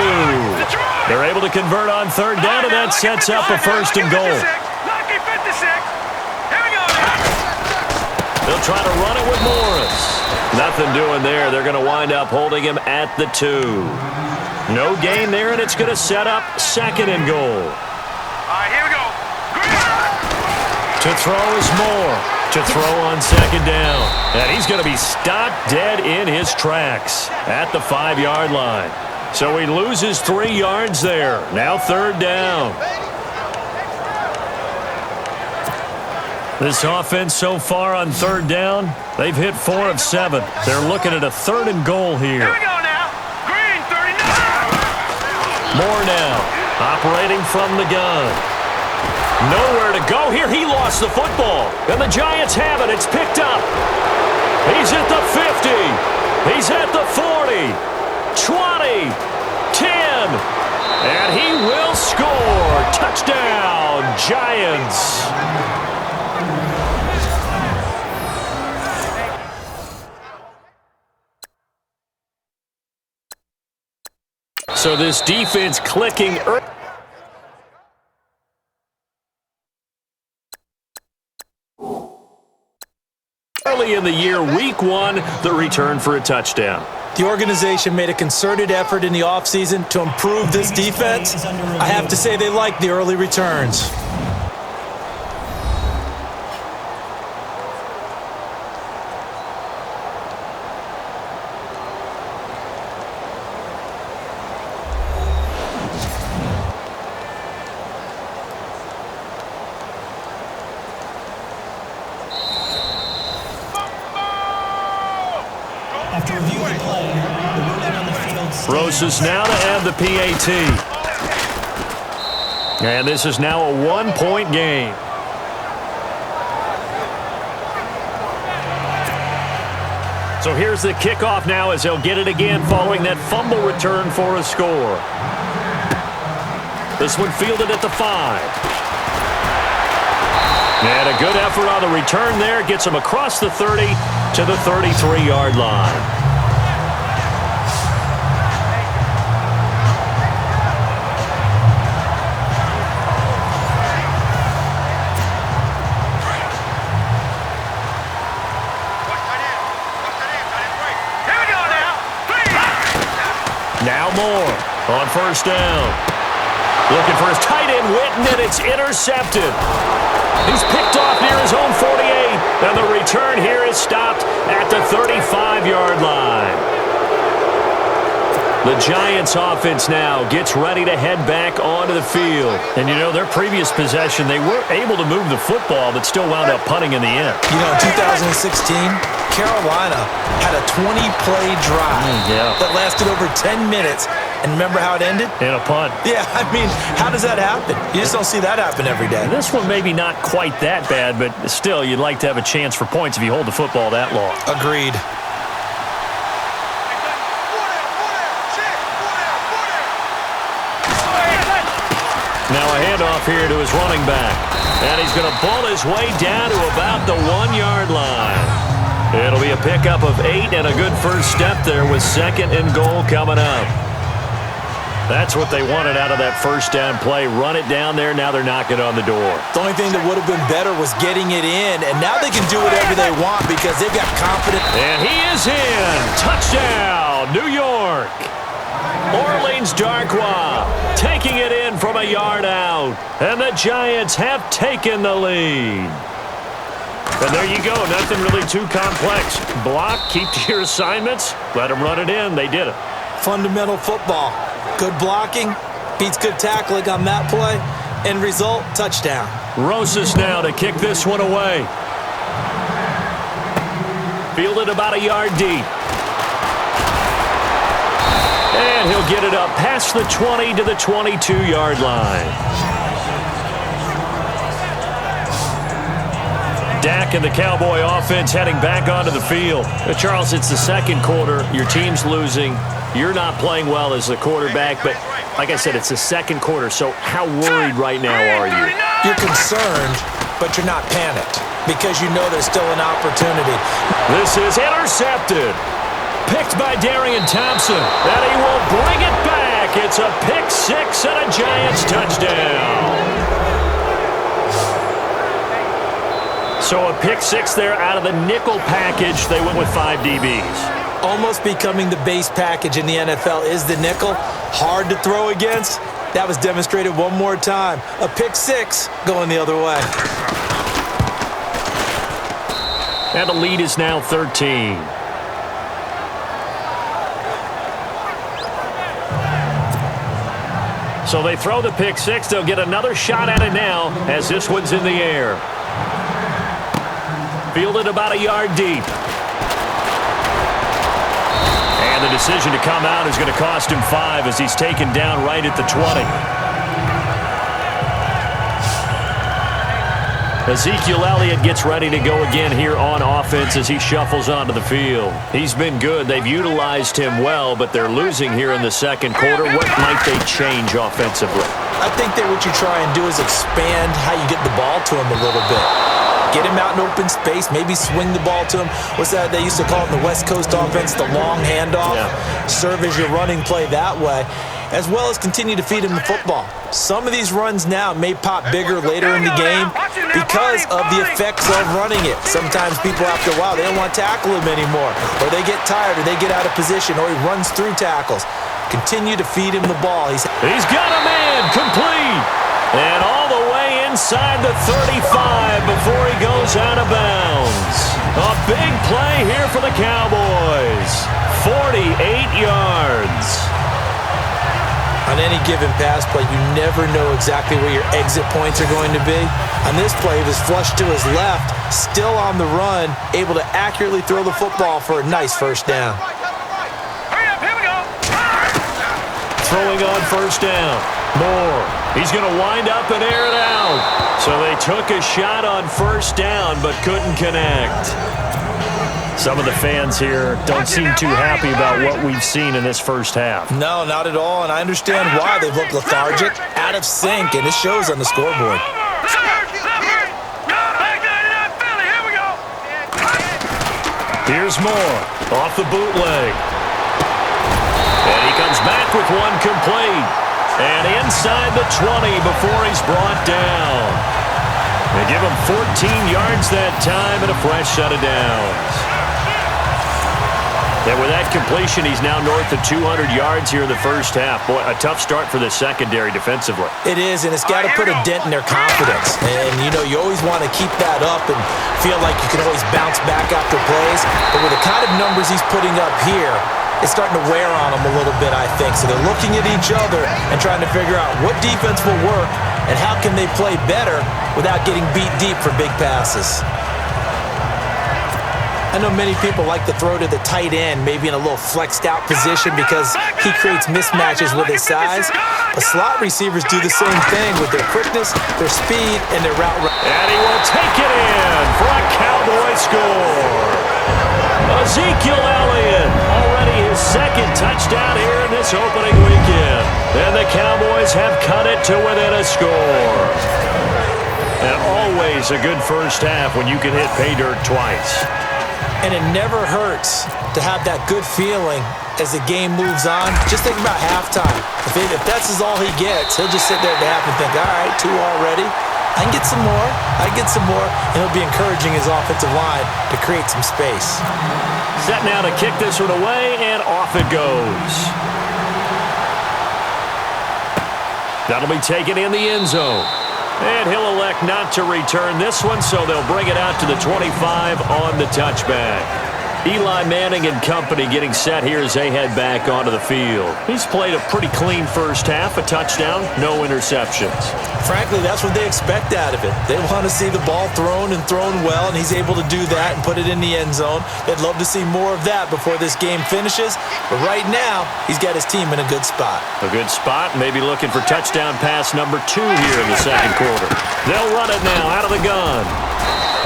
Speaker 2: They're able to convert on third down, and that sets up a first and goal. They'll try to run it with Morris. Nothing doing there. They're going to wind up holding him at the 2. No gain there, and it's going to set up second and goal.
Speaker 4: All right, here we go.
Speaker 2: To throw is Moore. To throw on second down. And he's going to be stopped dead in his tracks at the 5-yard line. So he loses 3 yards there. Now third down. This offense so far on third down, they've hit 4 of 7. They're looking at a third and goal here.
Speaker 4: Here we go now. Green, 39.
Speaker 2: Moore now, operating from the gun. Nowhere to go here. He lost the football. And the Giants have it. It's picked up. He's at the 50. He's at the 40. 20. 10. And he will score. Touchdown, Giants. So this defense clicking early in the year, week 1, the return for a touchdown.
Speaker 3: The organization made a concerted effort in the offseason to improve this defense. I have to say they like the early returns.
Speaker 5: After reviewing the play, the ruling on the field states
Speaker 2: Rosas now to add the PAT. And this is now a 1-point game. So here's the kickoff now as they'll get it again following that fumble return for a score. This one fielded at the 5. And a good effort on the return there. Gets him across the 30 to the 33-yard line. Now Moore on first down. Looking for his tight end, Witten, and it's intercepted. He's picked off near his own 48, and the return here is stopped at the 35-yard line. The Giants offense now gets ready to head back onto the field. And, you know, their previous possession, they were able to move the football, but still wound up punting in the end.
Speaker 3: You know, in 2016, Carolina had a 20-play drive that lasted over 10 minutes. And remember how it ended?
Speaker 2: In a punt.
Speaker 3: Yeah, I mean, how does that happen? You just don't see that happen every day.
Speaker 2: This one maybe not quite that bad, but still, you'd like to have a chance for points if you hold the football that long.
Speaker 3: Agreed.
Speaker 2: Now a handoff here to his running back. And he's going to pull his way down to about the 1-yard line. It'll be a pickup of 8 and a good first step there with 2nd and goal coming up. That's what they wanted out of that first down play. Run it down there. Now they're knocking on the door.
Speaker 3: The only thing that would have been better was getting it in. And now they can do whatever they want because they've got confidence.
Speaker 2: And he is in. Touchdown, New York. Orleans Darkwa taking it in from a yard out. And the Giants have taken the lead. And there you go. Nothing really too complex. Block, keep to your assignments, let them run it in. They did it.
Speaker 3: Fundamental football. Good blocking, beats good tackling on that play. End result, touchdown.
Speaker 2: Rosas now to kick this one away. Fielded about a yard deep. And he'll get it up past the 20 to the 22-yard line. Dak and the Cowboy offense heading back onto the field. Charles, it's the second quarter. Your team's losing. You're not playing well as the quarterback, but like I said, it's the second quarter, so how worried right now are you?
Speaker 3: You're concerned, but you're not panicked because you know there's still an opportunity.
Speaker 2: This is intercepted. Picked by Darian Thompson, and he will bring it back. It's a pick six and a Giants touchdown. So a pick six there out of the nickel package. They went with 5 DBs.
Speaker 3: Almost becoming the base package in the NFL is the nickel. Hard to throw against. That was demonstrated one more time. A pick six going the other way.
Speaker 2: And the lead is now 13. So they throw the pick six. They'll get another shot at it now as this one's in the air. Fielded about a yard deep. And the decision to come out is going to cost him 5 as he's taken down right at the 20. Ezekiel Elliott gets ready to go again here on offense as he shuffles onto the field. He's been good. They've utilized him well, but they're losing here in the second quarter. What might they change offensively?
Speaker 3: I think that what you try and do is expand how you get the ball to him a little bit. Get him out in open space, maybe swing the ball to him. What's that they used to call it in the West Coast offense, the long handoff? Yeah. Serve as your running play that way, as well as continue to feed him the football. Some of these runs now may pop bigger later in the game because of the effects of running it. Sometimes people after a while, they don't want to tackle him anymore, or they get tired, or they get out of position, or he runs through tackles. Continue to feed him the ball. He's
Speaker 2: got a man complete. And all the way inside the 35 before he goes out of bounds. A big play here for the Cowboys. 48 yards.
Speaker 3: On any given pass play, you never know exactly where your exit points are going to be. On this play, he was flushed to his left, still on the run, able to accurately throw the football for a nice first down.
Speaker 2: Throwing on first down. Moore. He's going to wind up and air it out. So they took a shot on first down but couldn't connect. Some of the fans here don't seem too happy about what we've seen in this first half.
Speaker 3: No, not at all, and I understand why. They've looked lethargic, out of sync, and it shows on the scoreboard.
Speaker 2: Here's Moore off the bootleg. And he comes back with one complete. And inside the 20 before he's brought down. They give him 14 yards that time and a fresh set of downs. And with that completion, he's now north of 200 yards here in the first half. Boy, a tough start for the secondary defensively.
Speaker 3: It is, and it's got to put a dent in their confidence. And, you know, you always want to keep that up and feel like you can always bounce back after plays. But with the kind of numbers he's putting up here, it's starting to wear on them a little bit, I think. So they're looking at each other and trying to figure out what defense will work and how can they play better without getting beat deep for big passes. I know many people like to throw to the tight end, maybe in a little flexed out position because he creates mismatches with his size. But slot receivers do the same thing with their quickness, their speed, and their route.
Speaker 2: And he will take it in for a Cowboys score. Ezekiel Elliott, already his second touchdown here in this opening weekend. And the Cowboys have cut it to within a score. And always a good first half when you can hit pay dirt twice.
Speaker 3: And it never hurts to have that good feeling as the game moves on. Just think about halftime. If that's all he gets, he'll just sit there at the half and think, all right, 2 already. I can get some more. I can get some more. And he'll be encouraging his offensive line to create some space.
Speaker 2: Set now to kick this one away, and off it goes. That'll be taken in the end zone. And he'll elect not to return this one, so they'll bring it out to the 25 on the touchback. Eli Manning and company getting set here as they head back onto the field. He's played a pretty clean first half, a touchdown, no interceptions.
Speaker 3: Frankly, that's what they expect out of it. They want to see the ball thrown and thrown well, and he's able to do that and put it in the end zone. They'd love to see more of that before this game finishes, but right now, he's got his team in a good spot.
Speaker 2: A good spot, maybe looking for touchdown pass number 2 here in the second quarter. They'll run it now out of the gun.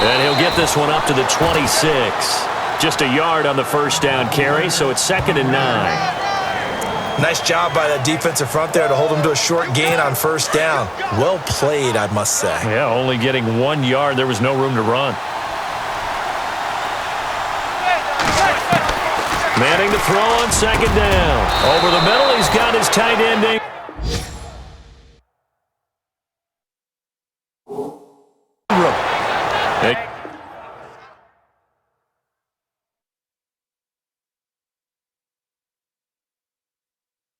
Speaker 2: And he'll get this one up to the 26. Just a yard on the first down carry, so it's 2nd and 9.
Speaker 3: Nice job by that defensive front there to hold him to a short gain on first down. Well played, I must say.
Speaker 2: Yeah, only getting 1 yard. There was no room to run. Manning to throw on 2nd down. Over the middle, he's got his tight ending.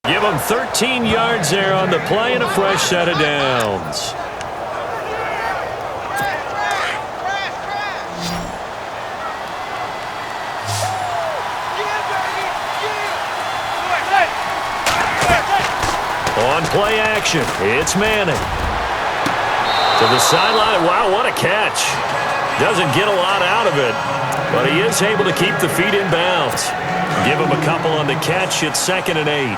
Speaker 2: Give him 13 yards there on the play and a fresh set of downs. On play action, it's Manning. To the sideline. Wow, what a catch. Doesn't get a lot out of it, but he is able to keep the feet in bounds. Give him a couple on the catch. It's 2nd and 8.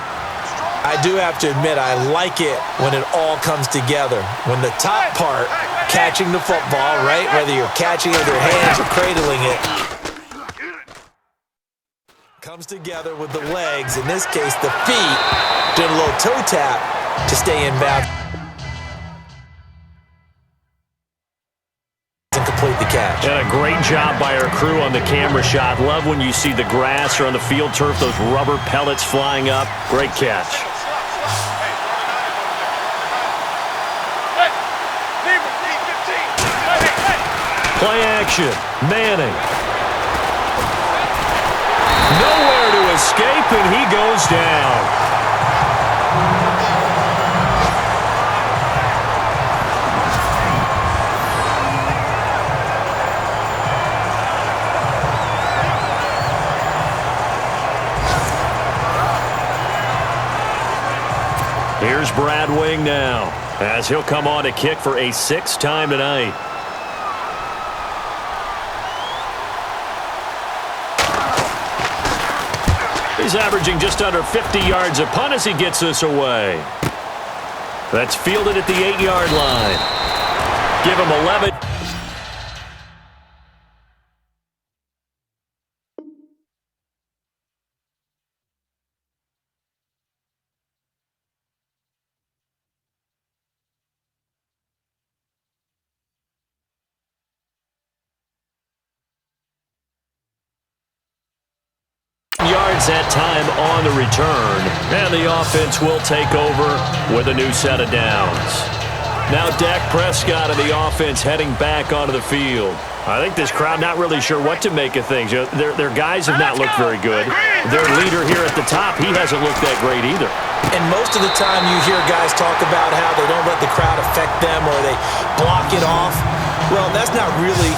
Speaker 3: I do have to admit, I like it when it all comes together. When the top part, catching the football, right? Whether you're catching it with your hands or cradling it, comes together with the legs, in this case, the feet, doing a little toe tap to stay in bounds and complete the catch.
Speaker 2: And a great job by our crew on the camera shot. Love when you see the grass or on the field turf, those rubber pellets flying up. Great catch. Play action. Manning. Nowhere to escape, and he goes down. Here's Brad Wing now, as he'll come on to kick for a 6th time tonight. He's averaging just under 50 yards a punt as he gets this away. That's fielded at the 8-yard line. Give him 11. Yards that time on the return, and the offense will take over with a new set of downs. Now Dak Prescott and the offense heading back onto the field. I think this crowd not really sure what to make of things. Their guys have not looked very good. Their leader here at the top, he hasn't looked that great either.
Speaker 3: And most of the time you hear guys talk about how they don't let the crowd affect them or they block it off. Well, that's not really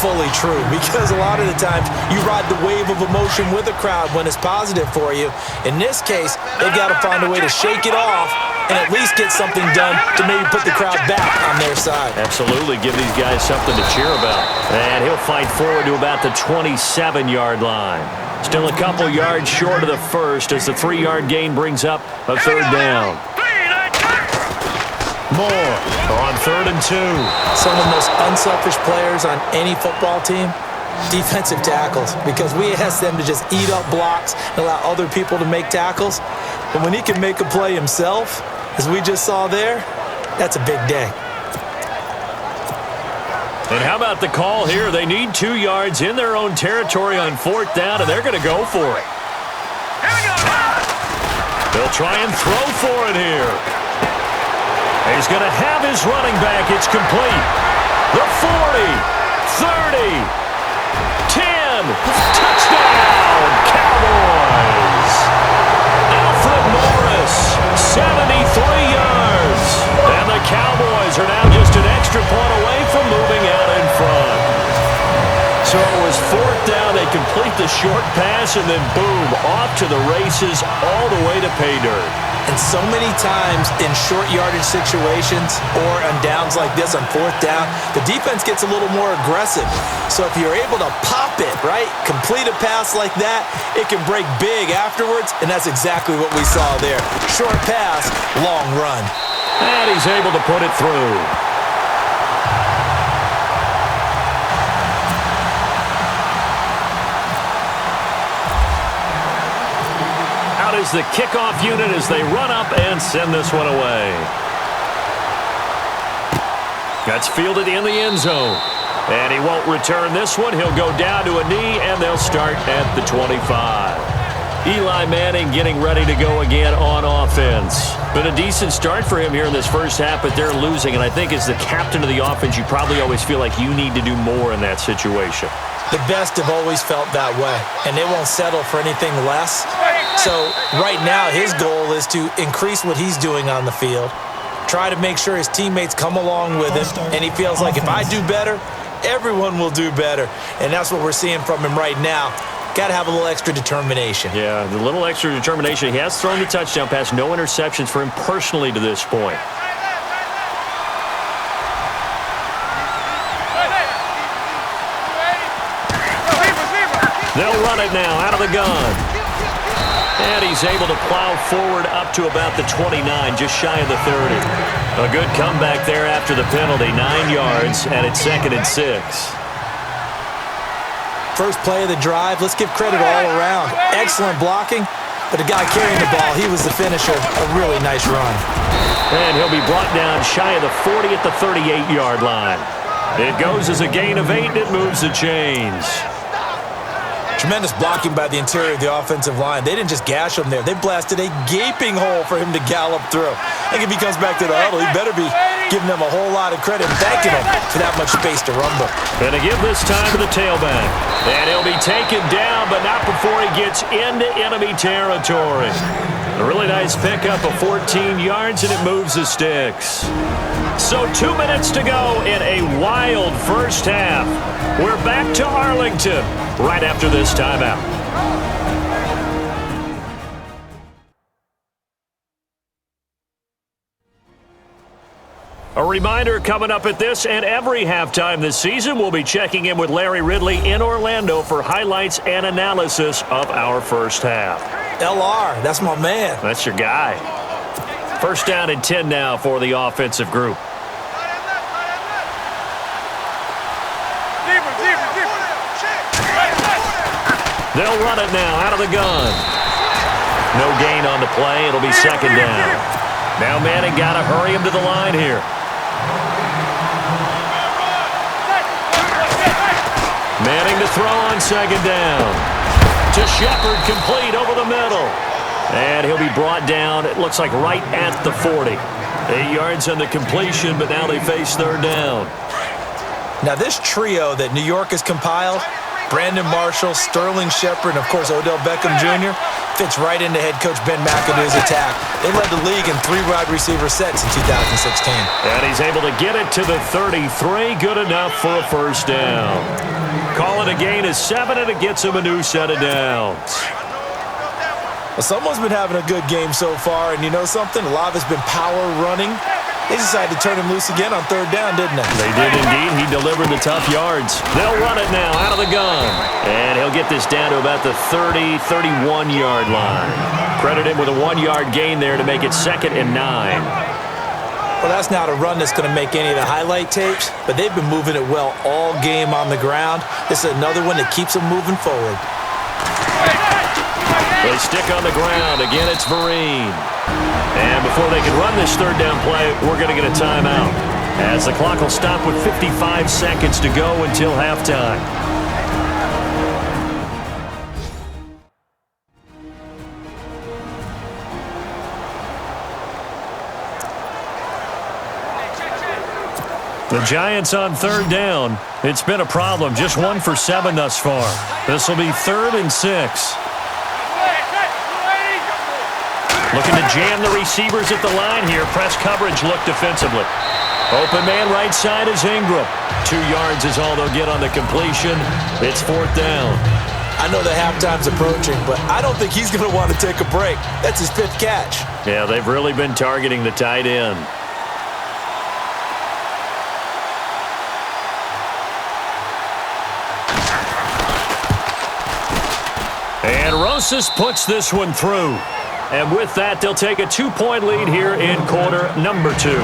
Speaker 3: fully true, because a lot of the times you ride the wave of emotion with the crowd when it's positive for you. In this case, they've got to find a way to shake it off and at least get something done to maybe put the crowd back on their side.
Speaker 2: Absolutely, give these guys something to cheer about. And he'll fight forward to about the 27-yard line. Still a couple yards short of the first as the 3-yard gain brings up a third down. More on 3rd and 2.
Speaker 3: Some of the most unselfish players on any football team, defensive tackles, because we ask them to just eat up blocks and allow other people to make tackles. But when he can make a play himself, as we just saw there, that's a big day.
Speaker 2: And how about the call here? They need 2 yards in their own territory on 4th down, and they're going to go for it. They'll try and throw for it here. He's going to have his running back. It's complete. The 40, 30, 10. Touchdown, Cowboys. Alfred Morris, 73 yards. And the Cowboys are now just an extra point away from moving out in front. So it was 4th down. They complete the short pass, and then boom, off to the races all the way to pay dirt.
Speaker 3: And so many times in short yardage situations or on downs like this on 4th down, the defense gets a little more aggressive. So if you're able to pop it, right, complete a pass like that, it can break big afterwards, and that's exactly what we saw there. Short pass, long run.
Speaker 2: And he's able to put it through. Is the kickoff unit as they run up and send this one away. That's fielded in the end zone. And he won't return this one. He'll go down to a knee, and they'll start at the 25. Eli Manning getting ready to go again on offense. Been a decent start for him here in this first half, but they're losing. And I think as the captain of the offense, you probably always feel like you need to do more in that situation.
Speaker 3: The best have always felt that way, and they won't settle for anything less. So right now his goal is to increase what he's doing on the field, try to make sure his teammates come along with him, and he feels like if I do better, everyone will do better. And that's what we're seeing from him right now. Got to have a little extra determination.
Speaker 2: Yeah, the little extra determination. He has thrown the touchdown pass, no interceptions for him personally to this point. They'll run it now out of the gun. And he's able to plow forward up to about the 29, just shy of the 30. A good comeback there after the penalty, 9 yards, and it's 2nd and 6.
Speaker 3: First play of the drive, let's give credit all around. Excellent blocking, but the guy carrying the ball, he was the finisher. A really nice run.
Speaker 2: And he'll be brought down shy of the 40 at the 38-yard line. It goes as a gain of 8, and it moves the chains.
Speaker 3: Tremendous blocking by the interior of the offensive line. They didn't just gash him there. They blasted a gaping hole for him to gallop through. I think if he comes back to the huddle, he better be giving them a whole lot of credit and thanking them for that much space to rumble.
Speaker 2: Going to give this time to the tailback. And he'll be taken down, but not before he gets into enemy territory. A really nice pickup of 14 yards, and it moves the sticks. So 2 minutes to go in a wild first half. We're back to Arlington right after this timeout. A reminder coming up at this and every halftime this season, we'll be checking in with Larry Ridley in Orlando for highlights and analysis of our first half.
Speaker 3: LR, that's my man.
Speaker 2: That's your guy. First down and 10 now for the offensive group. They'll run it now out of the gun. No gain on the play. It'll be 2nd down. Now Manning got to hurry him to the line here. Manning to throw on 2nd down. To Shepard, complete over the middle. And he'll be brought down, it looks like right at the 40. 8 yards on the completion, but now they face 3rd down.
Speaker 3: Now this trio that New York has compiled, Brandon Marshall, Sterling Shepard, and, of course, Odell Beckham Jr. fits right into head coach Ben McAdoo's attack. They led the league in 3 wide receiver sets in 2016.
Speaker 2: And he's able to get it to the 33. Good enough for a first down. Call it a gain of 7, and it gets him a new set of downs.
Speaker 3: Well, someone's been having a good game so far, and you know something? A lot of it's been power running. They decided to turn him loose again on 3rd down, didn't they?
Speaker 2: They did indeed. He delivered the tough yards. They'll run it now out of the gun. And he'll get this down to about the 30, 31-yard line. Credit him with a 1-yard gain there to make it 2nd and 9.
Speaker 3: Well, that's not a run that's going to make any of the highlight tapes, but they've been moving it well all game on the ground. This is another one that keeps them moving forward.
Speaker 2: They stick on the ground. Again, it's Vereen. And before they can run this 3rd down play, we're going to get a timeout, as the clock will stop with 55 seconds to go until halftime. The Giants on 3rd down. It's been a problem. Just 1 for 7 thus far. This will be 3rd and 6. Looking to jam the receivers at the line here. Press coverage look defensively. Open man right side is Ingram. 2 yards is all they'll get on the completion. It's 4th down.
Speaker 3: I know that halftime's approaching, but I don't think he's going to want to take a break. That's his 5th catch.
Speaker 2: Yeah, they've really been targeting the tight end. And Rosas puts this one through. And with that, they'll take a 2-point lead here in quarter number 2.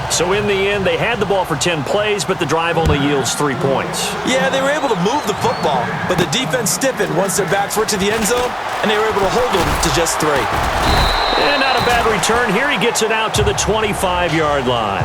Speaker 2: So in the end, they had the ball for 10 plays, but the drive only yields 3 points.
Speaker 3: Yeah, they were able to move the football, but the defense stiffened once their backs were to the end zone, and they were able to hold them to just 3.
Speaker 2: And not a bad return. Here he gets it out to the 25-yard line.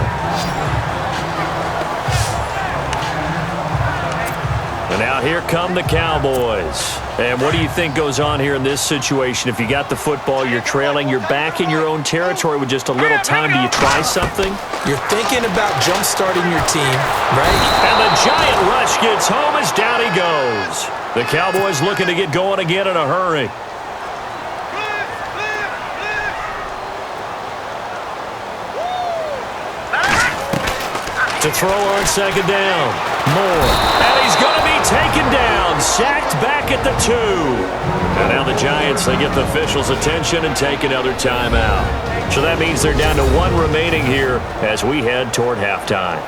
Speaker 2: And now here come the Cowboys. And what do you think goes on here in this situation? If you got the football, you're trailing, you're back in your own territory with just a little time. Do you try something?
Speaker 3: You're thinking about jump-starting your team, right?
Speaker 2: And the giant rush gets home as down he goes. The Cowboys looking to get going again in a hurry. To throw on 2nd down. Moore. And he's going to be taken down. Sacked back at the 2. And now the Giants, they get the officials' attention and take another timeout. So that means they're down to 1 remaining here as we head toward halftime.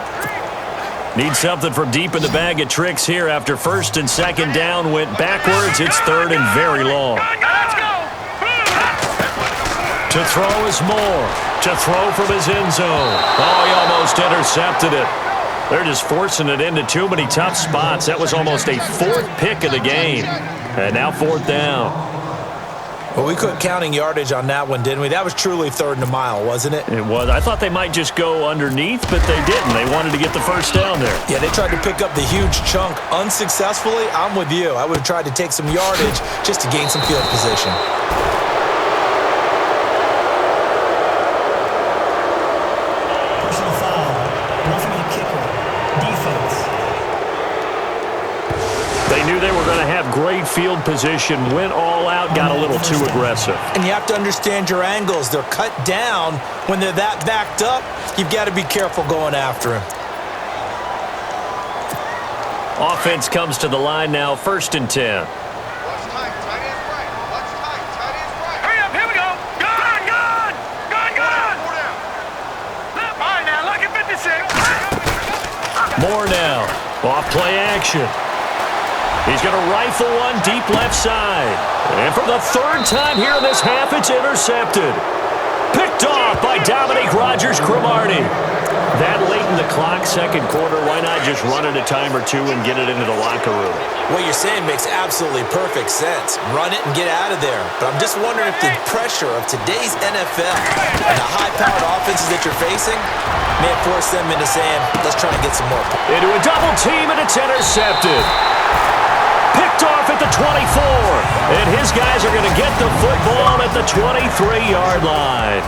Speaker 2: Need something from deep in the bag of tricks here after 1st and 2nd down went backwards. It's 3rd and very long. To throw is Moore. To throw from his end zone. Oh, he almost intercepted it. They're just forcing it into too many tough spots. That was almost a 4th pick of the game. And now 4th down.
Speaker 3: Well, we quit counting yardage on that one, didn't we? That was truly 3rd and a mile, wasn't it?
Speaker 2: It was. I thought they might just go underneath, but they didn't. They wanted to get the first down there.
Speaker 3: Yeah, they tried to pick up the huge chunk unsuccessfully. I'm with you. I would have tried to take some yardage just to gain some field position.
Speaker 2: Great field position, went all out, got a little too aggressive.
Speaker 3: And you have to understand your angles. They're cut down. When they're that backed up, you've got to be careful going after him.
Speaker 2: Offense comes to the line now, 1st and 10.
Speaker 4: Hurry up, here we go. Gun! All right, now, look at 56.
Speaker 2: Moore now, off play action. He's going to rifle one deep left side. And for the 3rd time here in this half, it's intercepted. Picked off by Dominique Rodgers-Cromartie. That late in the clock, 2nd quarter, why not just run it a time or 2 and get it into the locker room?
Speaker 3: What you're saying makes absolutely perfect sense. Run it and get out of there. But I'm just wondering if the pressure of today's NFL and the high-powered offenses that you're facing may have forced them into saying, let's try and get some more.
Speaker 2: Into a double team, and it's intercepted. Picked off at the 24, and his guys are going to get the football at the 23-yard line.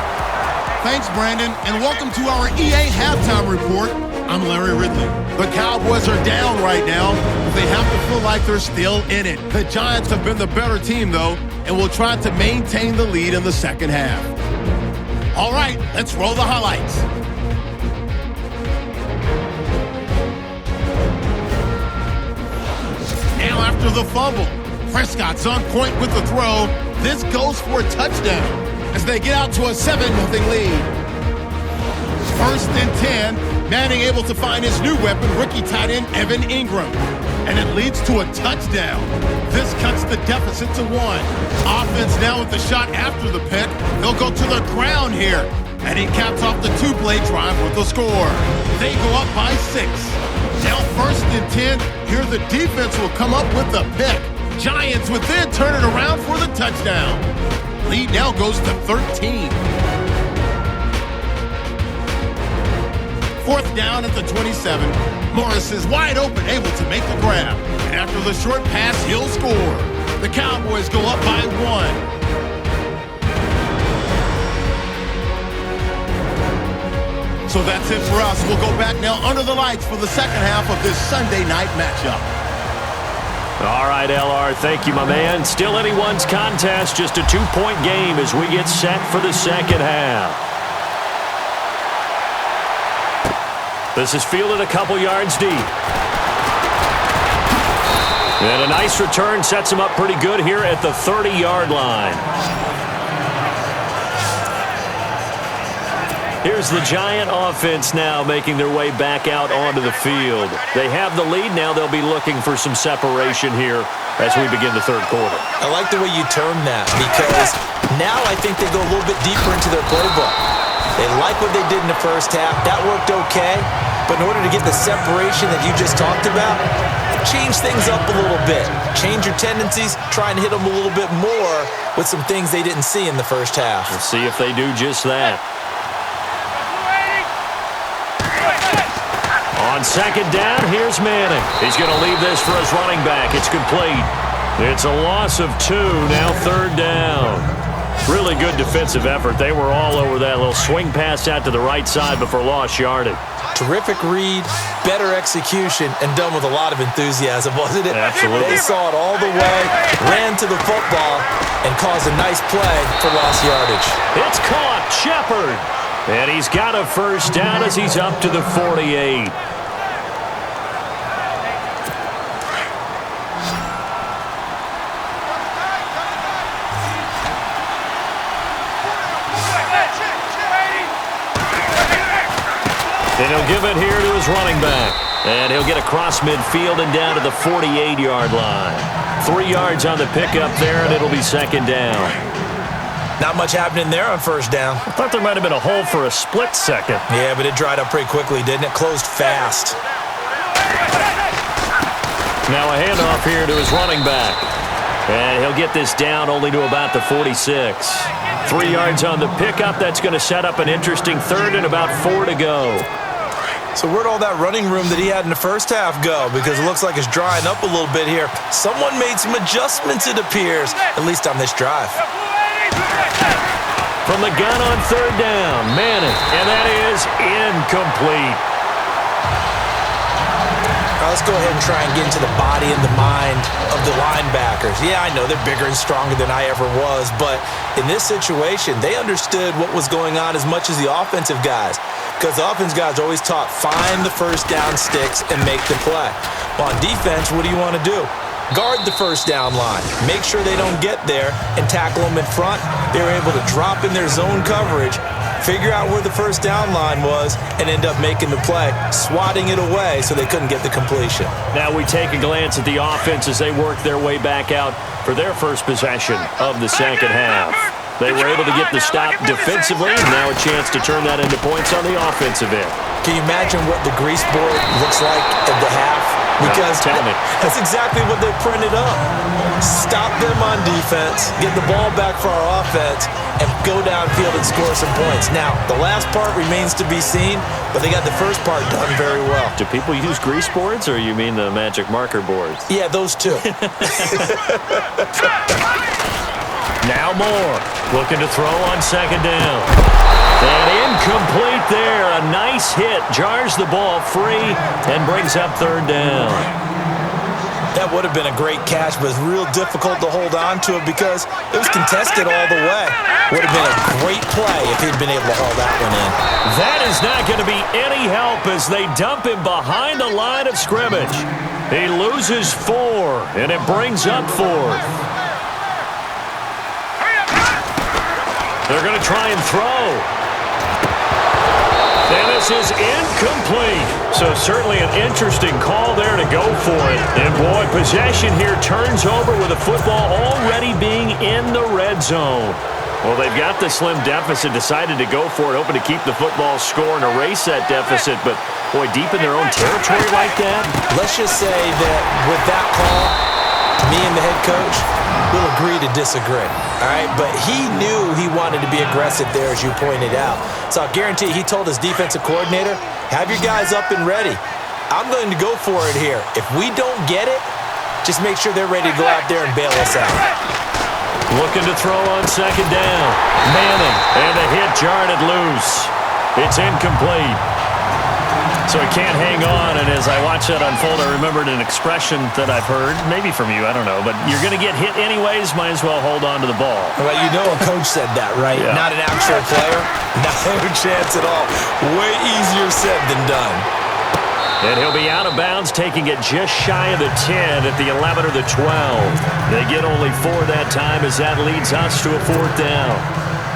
Speaker 1: Thanks, Brandon, and welcome to our EA Halftime Report. I'm Larry Ridley. The Cowboys are down right now, but they have to feel like they're still in it. The Giants have been the better team, though, and will try to maintain the lead in the second half. All right, let's roll the highlights. Now after the fumble, Prescott's on point with the throw. This goes for a touchdown as they get out to a 7-0 lead. First and 10, Manning able to find his new weapon, rookie tight end Evan Ingram. And it leads to a touchdown. This cuts the deficit to 1. Offense now with the shot after the pick. They'll go to the ground here. And he caps off the 2-play drive with the score. They go up by 6. Now first and 10, here the defense will come up with the pick. Giants would then turn it around for the touchdown. Lead now goes to 13. Fourth down at the 27. Morris is wide open, able to make the grab. And after the short pass, he'll score. The Cowboys go up by 1. So that's it for us. We'll go back now under the lights for the second half of this Sunday night matchup.
Speaker 2: All right, LR, thank you, my man. Still anyone's contest, just a 2-point game as we get set for the second half. This is fielded a couple yards deep. And a nice return sets him up pretty good here at the 30-yard line. Here's the Giant offense now making their way back out onto the field. They have the lead now. They'll be looking for some separation here as we begin the third quarter.
Speaker 3: I like the way you termed that because now I think they go a little bit deeper into their playbook. They like what they did in the first half. That worked okay. But in order to get the separation that you just talked about, change things up a little bit. Change your tendencies. Try and hit them a little bit more with some things they didn't see in the first half.
Speaker 2: We'll see if they do just that. On second down, here's Manning. He's going to leave this for his running back. It's complete. It's a loss of 2, now third down. Really good defensive effort. They were all over that little swing pass out to the right side before lost yardage.
Speaker 3: Terrific read, better execution, and done with a lot of enthusiasm, wasn't it?
Speaker 2: Absolutely.
Speaker 3: They saw it all the way, ran to the football, and caused a nice play for lost yardage.
Speaker 2: It's caught, Shepard. And he's got a first down as he's up to the 48. And he'll give it here to his running back. And he'll get across midfield and down to the 48-yard line. 3 yards on the pickup there, and it'll be second down.
Speaker 3: Not much happening there on first down.
Speaker 2: I thought there might have been a hole for a split second.
Speaker 3: Yeah, but it dried up pretty quickly, didn't it? Closed fast.
Speaker 2: Now a handoff here to his running back. And he'll get this down only to about the 46. 3 yards on the pickup. That's going to set up an interesting third and about 4 to go.
Speaker 3: So where'd all that running room that he had in the first half go? Because it looks like it's drying up a little bit here. Someone made some adjustments, it appears, at least on this drive.
Speaker 2: From the gun on third down, Manning, and that is incomplete.
Speaker 3: Now let's go ahead and try and get into the body and the mind of the linebackers. Yeah, I know they're bigger and stronger than I ever was, but in this situation, they understood what was going on as much as the offensive guys. Because the offense guys are always taught, find the first down sticks and make the play. Well, on defense, what do you want to do? Guard the first down line. Make sure they don't get there and tackle them in front. They were able to drop in their zone coverage, figure out where the first down line was, and end up making the play, swatting it away so they couldn't get the completion.
Speaker 2: Now we take a glance at the offense as they work their way back out for their first possession of the second half. They were able to get the stop defensively, and now a chance to turn that into points on the offensive end.
Speaker 3: Can you imagine what the grease board looks like at the half? Because that's exactly what they printed up. Stop them on defense, get the ball back for our offense, and go downfield and score some points. Now, the last part remains to be seen, but they got the first part done very well.
Speaker 2: Do people use grease boards, or you mean the magic marker boards?
Speaker 3: Yeah, those two.
Speaker 2: Now Moore looking to throw on second down. And incomplete there. A nice hit. Jars the ball free and brings up third down.
Speaker 3: That would have been a great catch, but it's real difficult to hold on to it because it was contested all the way. Would have been a great play if he'd been able to haul that one in.
Speaker 2: That is not going to be any help as they dump him behind the line of scrimmage. He loses 4, and it brings up 4th. They're going to try and throw. And this is incomplete. So certainly an interesting call there to go for it. And boy, possession here turns over with the football already being in the red zone. Well, they've got the slim deficit, decided to go for it, hoping to keep the football score and erase that deficit. But boy, deep in their own territory like that.
Speaker 3: Let's just say that with that call, me and the head coach will agree to disagree. All right, but he knew he wanted to be aggressive there, as you pointed out. So I guarantee he told his defensive coordinator, have your guys up and ready. I'm going to go for it here. If we don't get it, just make sure they're ready to go out there and bail us out.
Speaker 2: Looking to throw on second down. Manning, and a hit jarred it loose. It's incomplete. So he can't hang on, and as I watch that unfold, I remembered an expression that I've heard, maybe from you, I don't know, but you're going to get hit anyways, might as well hold on to the ball.
Speaker 3: Well, you know a coach said that, right?
Speaker 2: Yeah.
Speaker 3: Not an actual player. No chance at all. Way easier said than done.
Speaker 2: And he'll be out of bounds, taking it just shy of the 10 at the 11 or the 12. They get only 4 that time as that leads us to a 4th down.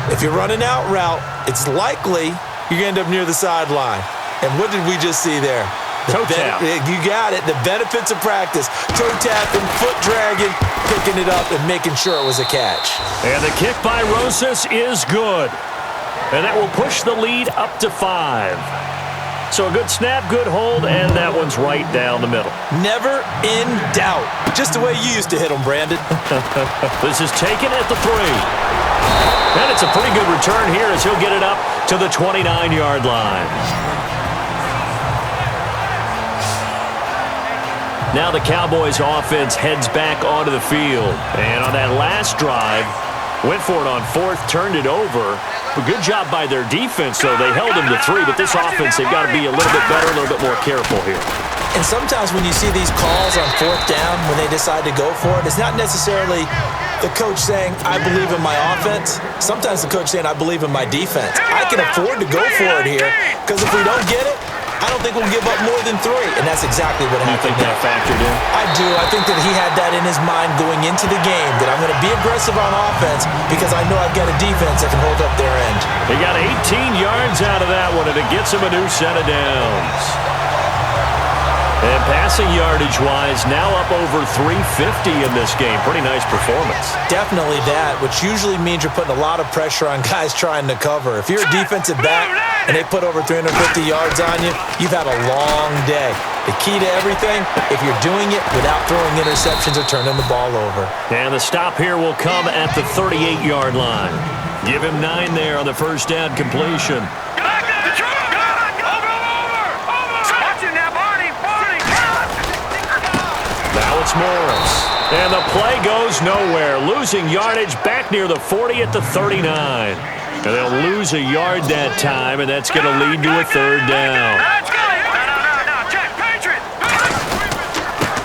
Speaker 3: If you're running out route, it's likely you're going to end up near the sideline. And what did we just see there?
Speaker 2: Toe tap.
Speaker 3: You got it. The benefits of practice. Toe tapping, foot dragging, picking it up, and making sure it was a catch.
Speaker 2: And the kick by Rosas is good. And that will push the lead up to 5. So a good snap, good hold, and that one's right down the middle.
Speaker 3: Never in doubt. Just the way you used to hit them, Brandon.
Speaker 2: This is taken at the 3. And it's a pretty good return here as he'll get it up to the 29-yard line. Now the Cowboys offense heads back onto the field. And on that last drive, went for it on 4th, turned it over. A good job by their defense, though. They held them to 3, but this offense, they've got to be a little bit better, a little bit more careful here.
Speaker 3: And sometimes when you see these calls on 4th down, when they decide to go for it, it's not necessarily the coach saying, I believe in my offense. Sometimes the coach saying, I believe in my defense. I can afford to go for it here, because if we don't get it, I don't think we'll give up more than 3, and that's exactly what happened.
Speaker 2: You think that factored in?
Speaker 3: I do. I think that he had that in his mind going into the game, that I'm going to be aggressive on offense because I know I've got a defense that can hold up their end.
Speaker 2: They got 18 yards out of that one, and it gets him a new set of downs. And passing yardage-wise, now up over 350 in this game. Pretty nice performance.
Speaker 3: Definitely that, which usually means you're putting a lot of pressure on guys trying to cover. If you're a defensive back and they put over 350 yards on you, you've had a long day. The key to everything, if you're doing it without throwing interceptions or turning the ball over.
Speaker 2: And the stop here will come at the 38-yard line. Give him 9 there on the first down completion. Now it's Morris. And the play goes nowhere. Losing yardage back near the 40 at the 39. And they'll lose a yard that time, and that's going to lead to a 3rd down.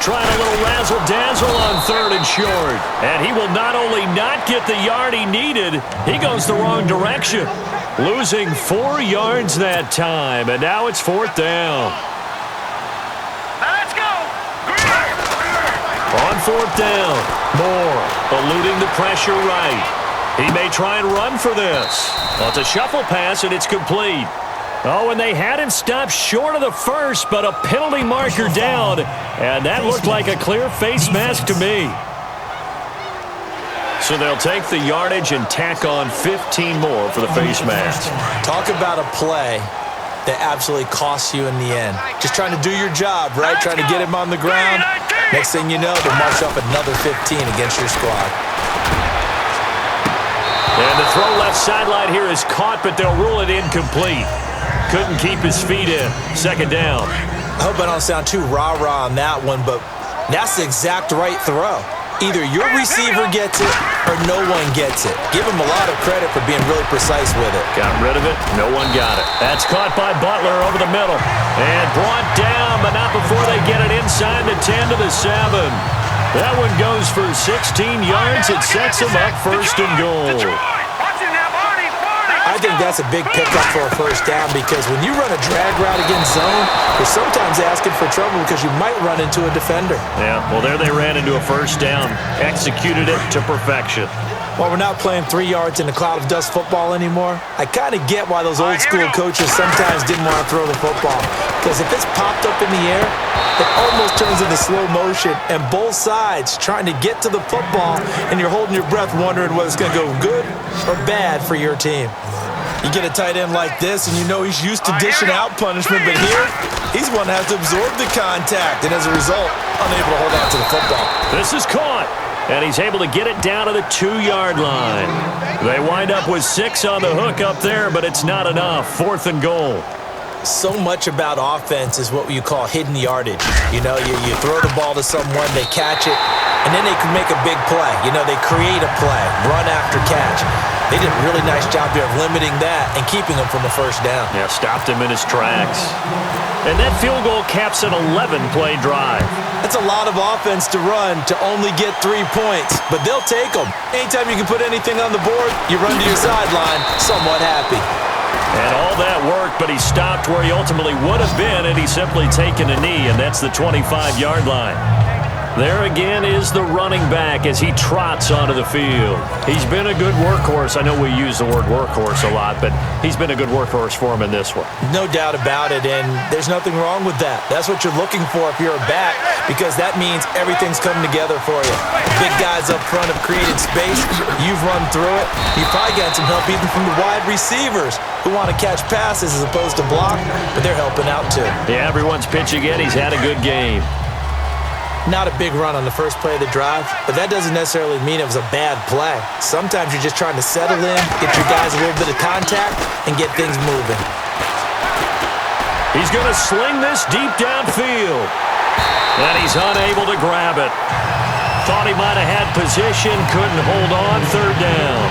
Speaker 2: Trying a little razzle-dazzle on 3rd and short. And he will not only not get the yard he needed, he goes the wrong direction. Losing 4 yards that time, and now it's 4th down. On 4th down, Moore eluding the pressure right. He may try and run for this. Well, it's a shuffle pass, and it's complete. Oh, and they had him stopped short of the first, but a penalty marker down, and that looked like a clear face mask to me. So they'll take the yardage and tack on 15 more for the face mask.
Speaker 3: Talk about a play that absolutely costs you in the end. Just trying to do your job, right? Trying to get him on the ground. Next thing you know, they'll march up another 15 against your squad.
Speaker 2: And the throw left sideline here is caught, but they'll rule it incomplete. Couldn't keep his feet in. 2nd down.
Speaker 3: I hope I don't sound too rah-rah on that one, but that's the exact right throw. Either your receiver gets it or no one gets it. Give him a lot of credit for being really precise with it.
Speaker 2: Got rid of it. No one got it. That's caught by Butler over the middle. And brought down, but not before they get it inside the 10 to the 7. That one goes for 16 yards. It sets them up first and goal.
Speaker 3: I think that's a big pickup for a first down because when you run a drag route against zone, you're sometimes asking for trouble because you might run into a defender.
Speaker 2: Yeah, well, there they ran into a first down. Executed it to perfection.
Speaker 3: While we're not playing 3 yards in a cloud of dust football anymore, I kind of get why those old school coaches sometimes didn't want to throw the football. Because if it's popped up in the air, it almost turns into slow motion, and both sides trying to get to the football, and you're holding your breath wondering whether it's going to go good or bad for your team. You get a tight end like this, and you know he's used to dishing out punishment, but here, he's one that has to absorb the contact, and as a result, unable to hold on to the football.
Speaker 2: This is caught. And he's able to get it down to the 2-yard line. They wind up with 6 on the hook up there, but it's not enough. 4th and goal.
Speaker 3: So much about offense is what you call hidden yardage. You know, you throw the ball to someone, they catch it, and then they can make a big play. You know, they create a play, run after catch. They did a really nice job here of limiting that and keeping him from a first down.
Speaker 2: Yeah, stopped him in his tracks. And that field goal caps an 11-play drive.
Speaker 3: That's a lot of offense to run to only get 3 points, but they'll take them. Anytime you can put anything on the board, you run to your sideline somewhat happy.
Speaker 2: And all that worked, but he stopped where he ultimately would have been, and he's simply taken a knee, and that's the 25-yard line. There again is the running back as he trots onto the field. He's been a good workhorse. I know we use the word workhorse a lot, but he's been a good workhorse for him in this one.
Speaker 3: No doubt about it, and there's nothing wrong with that. That's what you're looking for if you're a back, because that means everything's coming together for you. Big guys up front have created space. You've run through it. You've probably got some help even from the wide receivers who want to catch passes as opposed to block, but they're helping out too.
Speaker 2: Yeah, everyone's pitching in. He's had a good game.
Speaker 3: Not a big run on the first play of the drive, but that doesn't necessarily mean it was a bad play. Sometimes you're just trying to settle in, get your guys a little bit of contact, and get things moving.
Speaker 2: He's going to sling this deep downfield. And he's unable to grab it. Thought he might have had position, couldn't hold on, 3rd down.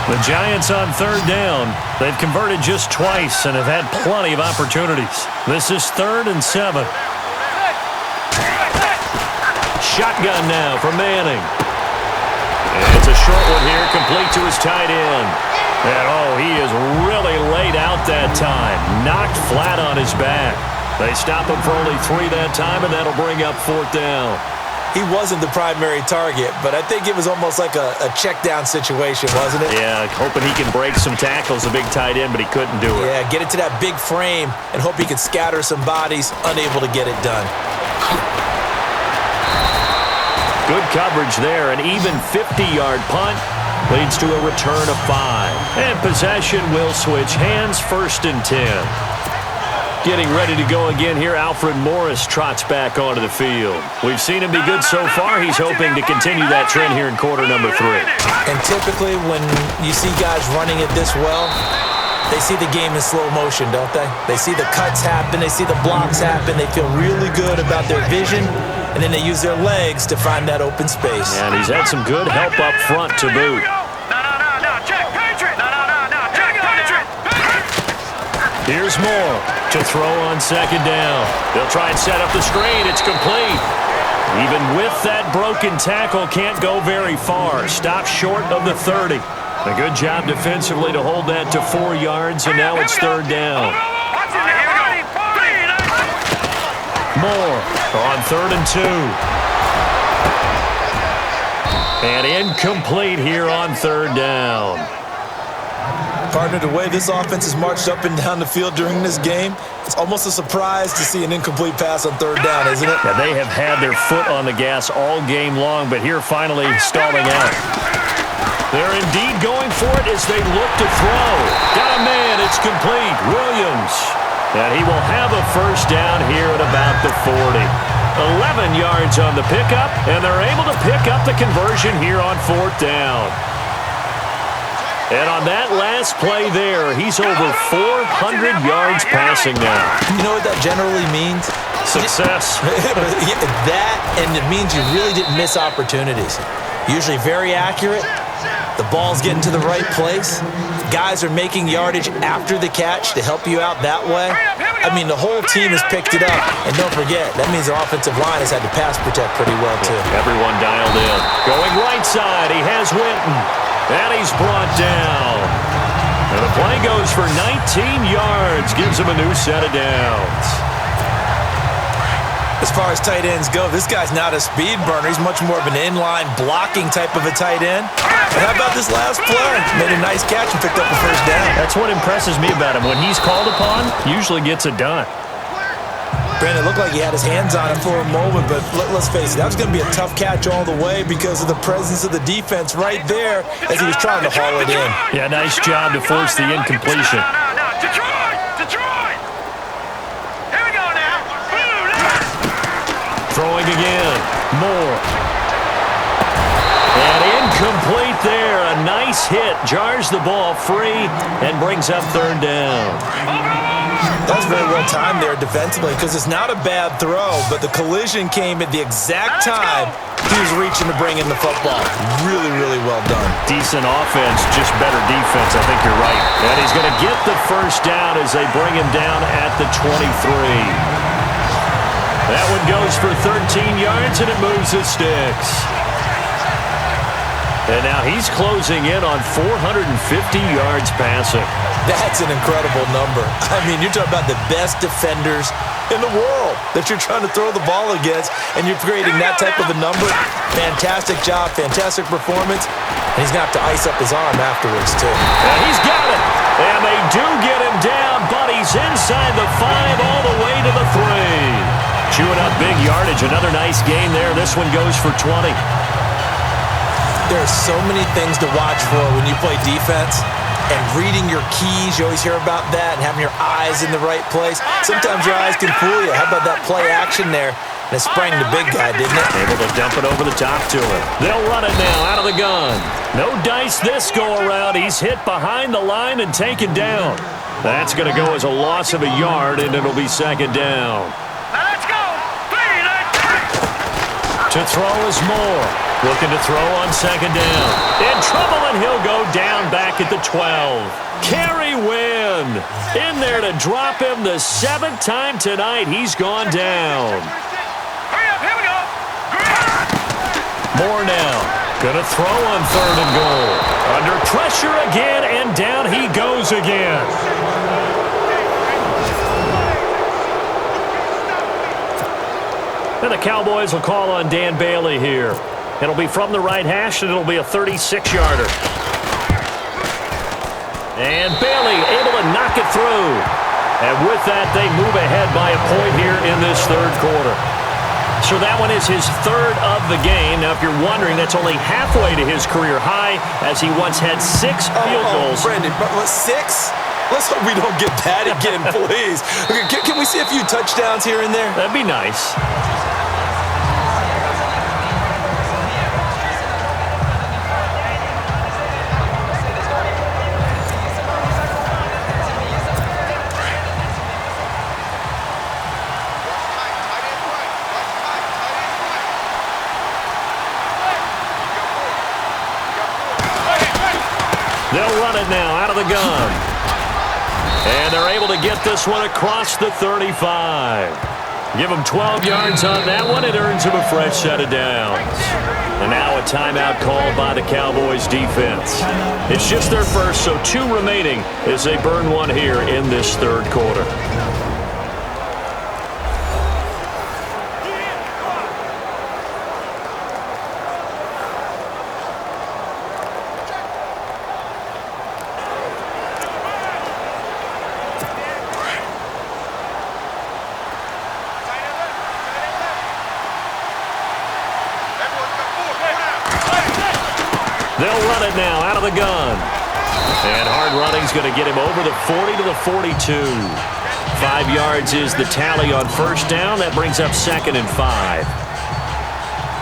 Speaker 2: The Giants on 3rd down. They've converted just twice and have had plenty of opportunities. This is 3rd and 7. Shotgun now for Manning. And it's a short one here, complete to his tight end. And he is really laid out that time. Knocked flat on his back. They stop him for only 3 that time, and that'll bring up 4th down.
Speaker 3: He wasn't the primary target, but I think it was almost like a check-down situation, wasn't it?
Speaker 2: Yeah, hoping he can break some tackles, a big tight end, but he couldn't do it.
Speaker 3: Yeah, get it to that big frame and hope he could scatter some bodies, unable to get it done.
Speaker 2: Good coverage there, an even 50-yard punt leads to a return of 5. And possession will switch hands, 1st and 10. Getting ready to go again here, Alfred Morris trots back onto the field. We've seen him be good so far. He's hoping to continue that trend here in quarter number 3.
Speaker 3: And typically when you see guys running it this well, they see the game in slow motion, don't they? They see the cuts happen, they see the blocks happen, they feel really good about their vision, and then they use their legs to find that open space.
Speaker 2: And he's had some good help up front to boot. Here's Moore to throw on 2nd down. They'll try and set up the screen. It's complete. Even with that broken tackle, can't go very far. Stop short of the 30. A good job defensively to hold that to 4 yards, and now it's 3rd down. Moore on 3rd and 2. And incomplete here on 3rd down.
Speaker 3: Partner, the way this offense has marched up and down the field during this game, it's almost a surprise to see an incomplete pass on 3rd down, isn't it?
Speaker 2: Yeah, they have had their foot on the gas all game long, but here finally stalling out. They're indeed going for it as they look to throw. Got a man, it's complete. Williams. And he will have a 1st down here at about the 40. 11 yards on the pickup, and they're able to pick up the conversion here on 4th down. And on that last play there, he's over 400 yards passing now.
Speaker 3: You know what that generally means?
Speaker 2: Success.
Speaker 3: That, and it means you really didn't miss opportunities. Usually very accurate. The ball's getting to the right place. Guys are making yardage after the catch to help you out that way. I mean, the whole team has picked it up. And don't forget, that means the offensive line has had to pass protect pretty well, too.
Speaker 2: Everyone dialed in. Going right side, he has Winton. And he's brought down. And the play goes for 19 yards. Gives him a new set of downs.
Speaker 3: As far as tight ends go, this guy's not a speed burner. He's much more of an inline blocking type of a tight end. And how about this last play? Made a nice catch and picked up a first down.
Speaker 2: That's what impresses me about him. When he's called upon, usually gets it done.
Speaker 3: Brandon, it looked like he had his hands on him for a moment, but let's face it, that was going to be a tough catch all the way because of the presence of the defense right there as he was trying to haul it in.
Speaker 2: Yeah, nice job to force the incompletion.
Speaker 4: Detroit! Here we go now.
Speaker 2: Throwing again. Moore. And incomplete there. A nice hit. Jars the ball free and brings up third down.
Speaker 3: That was very well timed there defensively because it's not a bad throw, but the collision came at the exact time he was reaching to bring in the football. Really, really well done.
Speaker 2: Decent offense, just better defense. I think you're right. And he's going to get the first down as they bring him down at the 23. That one goes for 13 yards, and it moves the sticks. And now he's closing in on 450 yards passing.
Speaker 3: That's an incredible number. I mean, you're talking about the best defenders in the world that you're trying to throw the ball against, and you're creating that type of a number. Fantastic job, fantastic performance, and he's going to have to ice up his arm afterwards, too.
Speaker 2: And he's got it. And they do get him down, but he's inside the 5 all the way to the 3. Chewing up big yardage. Another nice game there. This one goes for 20.
Speaker 3: There are so many things to watch for when you play defense, and reading your keys, you always hear about that, and having your eyes in the right place. Sometimes your eyes can fool you. How about that play action there? And it sprang the big guy, didn't it?
Speaker 2: Able to dump it over the top to him. They'll run it now out of the gun. No dice this go-around. He's hit behind the line and taken down. That's going to go as a loss of a yard, and it'll be second down.
Speaker 4: Let's go.
Speaker 2: To throw is Moore. Looking to throw on second down. In trouble, and he'll go down back at the 12. Kerry Wynn in there to drop him the 7th time tonight. He's gone down.
Speaker 4: Hurry up, here we go.
Speaker 2: Moore now. Gonna throw on third and goal. Under pressure again, and down he goes again. And the Cowboys will call on Dan Bailey here. It'll be from the right hash, and it'll be a 36-yarder. And Bailey able to knock it through. And with that, they move ahead by a point here in this third quarter. So that one is his 3rd of the game. Now, if you're wondering, that's only halfway to his career high, as he once had 6 field goals.
Speaker 3: Brandon, but 6? Let's hope we don't get that again, please. Okay, can we see a few touchdowns here and there?
Speaker 2: That'd be nice. They'll run it now out of the gun. And they're able to get this one across the 35. Give them 12 yards on that one. It earns them a fresh set of downs. And now a timeout called by the Cowboys defense. It's just their first, so 2 remaining as they burn one here in this third quarter. They'll run it now out of the gun. And hard running's going to get him over the 40 to the 42. 5 yards is the tally on first down. That brings up 2nd and 5.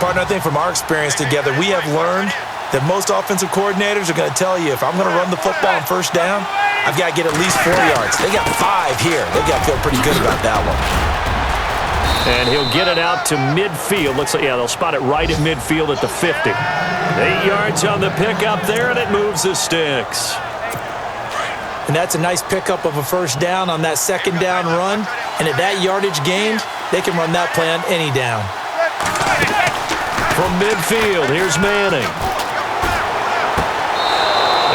Speaker 3: Partner, I think from our experience together, we have learned that most offensive coordinators are going to tell you, if I'm going to run the football on first down, I've got to get at least 4 yards. They got 5 here. They've got to feel pretty good about that one.
Speaker 2: And he'll get it out to midfield. Looks like, yeah, they'll spot it right at midfield at the 50. 8 yards on the pickup there, and it moves the sticks.
Speaker 3: And that's a nice pickup of a first down on that second down run. And at that yardage gained, they can run that play on any down.
Speaker 2: From midfield, here's Manning.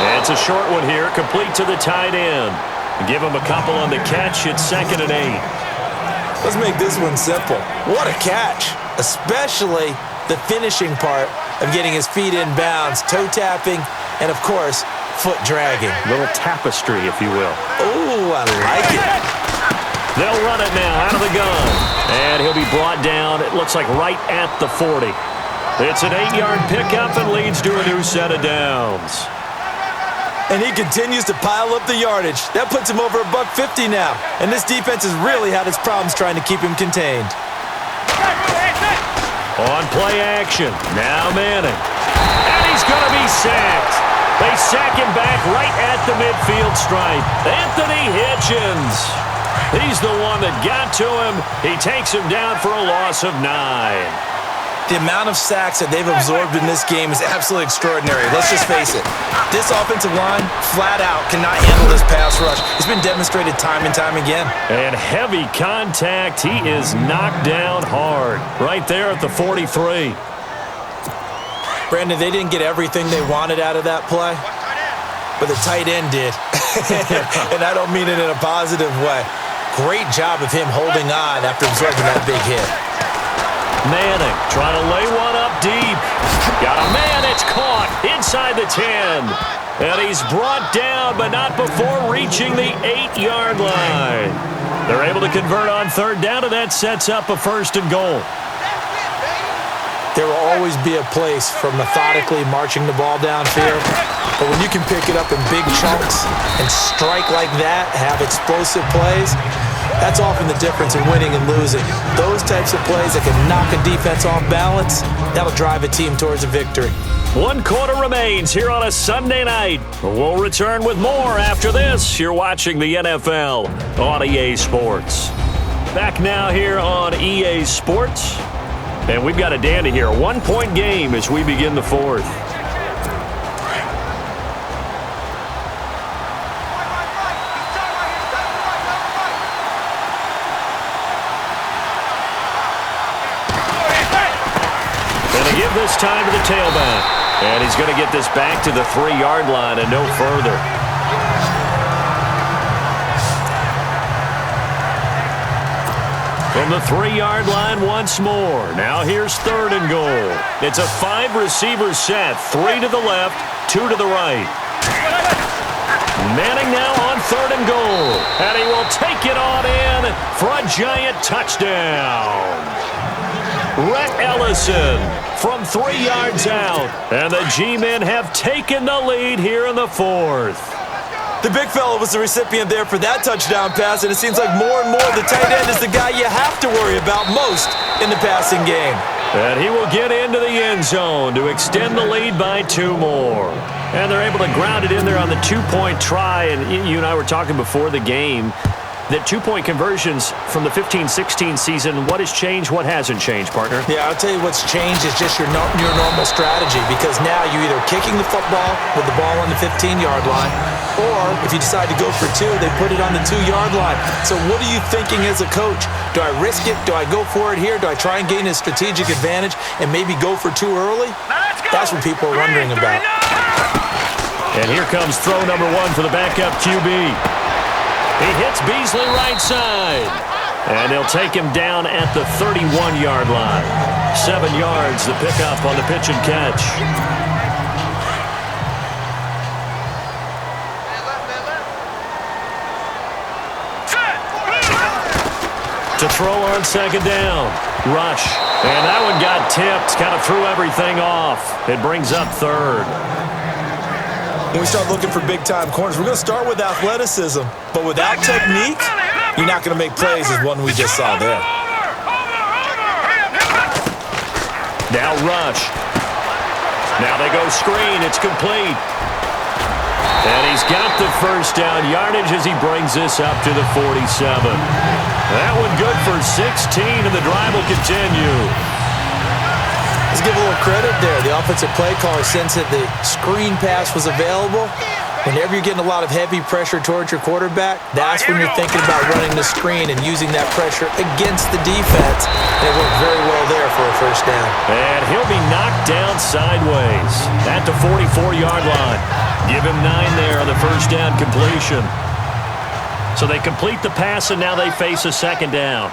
Speaker 2: And it's a short one here, complete to the tight end. Give him a couple on the catch. It's 2nd and 8.
Speaker 3: Let's make this one simple. What a catch, especially the finishing part of getting his feet in bounds, toe tapping, and of course, foot dragging.
Speaker 2: Little tapestry, if you will.
Speaker 3: Oh, I like it.
Speaker 2: They'll run it now out of the gun. And he'll be brought down, it looks like right at the 40. It's an 8-yard pickup and leads to a new set of downs.
Speaker 3: And he continues to pile up the yardage. That puts him over $150 now. And this defense has really had its problems trying to keep him contained.
Speaker 2: On play action, now Manning. And he's going to be sacked. They sack him back right at the midfield stripe. Anthony Hitchens. He's the one that got to him. He takes him down for a loss of 9.
Speaker 3: The amount of sacks that they've absorbed in this game is absolutely extraordinary. Let's just face it. This offensive line, flat out, cannot handle this pass rush. It's been demonstrated time and time again.
Speaker 2: And heavy contact. He is knocked down hard. Right there at the 43.
Speaker 3: Brandon, they didn't get everything they wanted out of that play, but the tight end did. And I don't mean it in a positive way. Great job of him holding on after absorbing that big hit.
Speaker 2: Manning trying to lay one up deep. Got a man, it's caught inside the 10. And he's brought down, but not before reaching the 8-yard line. They're able to convert on 3rd down, and that sets up a 1st and goal.
Speaker 3: There will always be a place for methodically marching the ball downfield. But when you can pick it up in big chunks and strike like that, have explosive plays, that's often the difference in winning and losing. Those types of plays that can knock a defense off balance, that'll drive a team towards a victory.
Speaker 2: 1 quarter remains here on a Sunday night. We'll return with more after this. You're watching the NFL on EA Sports. Back now here on EA Sports. And we've got a dandy here. A 1-point game as we begin the 4th. Give this time to the tailback. And he's going to get this back to the 3-yard line and no further. From the 3-yard line once more. Now here's 3rd and goal. It's a 5-receiver set. 3 to the left, 2 to the right. Manning now on 3rd and goal. And he will take it on in for a giant touchdown. Rhett Ellison from 3 yards out. And the G-men have taken the lead here in the 4th.
Speaker 3: The big fella was the recipient there for that touchdown pass, and it seems like more and more the tight end is the guy you have to worry about most in the passing game.
Speaker 2: And he will get into the end zone to extend the lead by 2 more. And they're able to ground it in there on the 2-point try. And you and I were talking before the game that 2-point conversions from the 15-16 season, what has changed, what hasn't changed, partner?
Speaker 3: Yeah, I'll tell you what's changed is just your normal strategy, because now you're either kicking the football with the ball on the 15-yard line, or if you decide to go for 2, they put it on the 2-yard line. So what are you thinking as a coach? Do I risk it? Do I go for it here? Do I try and gain a strategic advantage and maybe go for 2 early? That's what people are wondering about.
Speaker 2: And here comes throw number 1 for the backup QB. He hits Beasley right side. And they'll take him down at the 31-yard line. 7 yards the pickup on the pitch and catch. To throw on 2nd down. Rush. And that one got tipped. Kind of threw everything off. It brings up 3rd.
Speaker 3: When we start looking for big-time corners, we're going to start with athleticism. But without technique, you're not going to make plays as one we just saw there.
Speaker 2: Now Rush. Now they go screen. It's complete. And he's got the first down yardage as he brings this up to the 47. That one good for 16, and the drive will continue.
Speaker 3: Let's give a little credit there. The offensive play caller sensed that the screen pass was available. Whenever you're getting a lot of heavy pressure towards your quarterback, that's when you're thinking about running the screen and using that pressure against the defense. And it worked very well there for a first down.
Speaker 2: And he'll be knocked down sideways at the 44-yard line. Give him 9 there on the first down completion. So they complete the pass, and now they face a second down.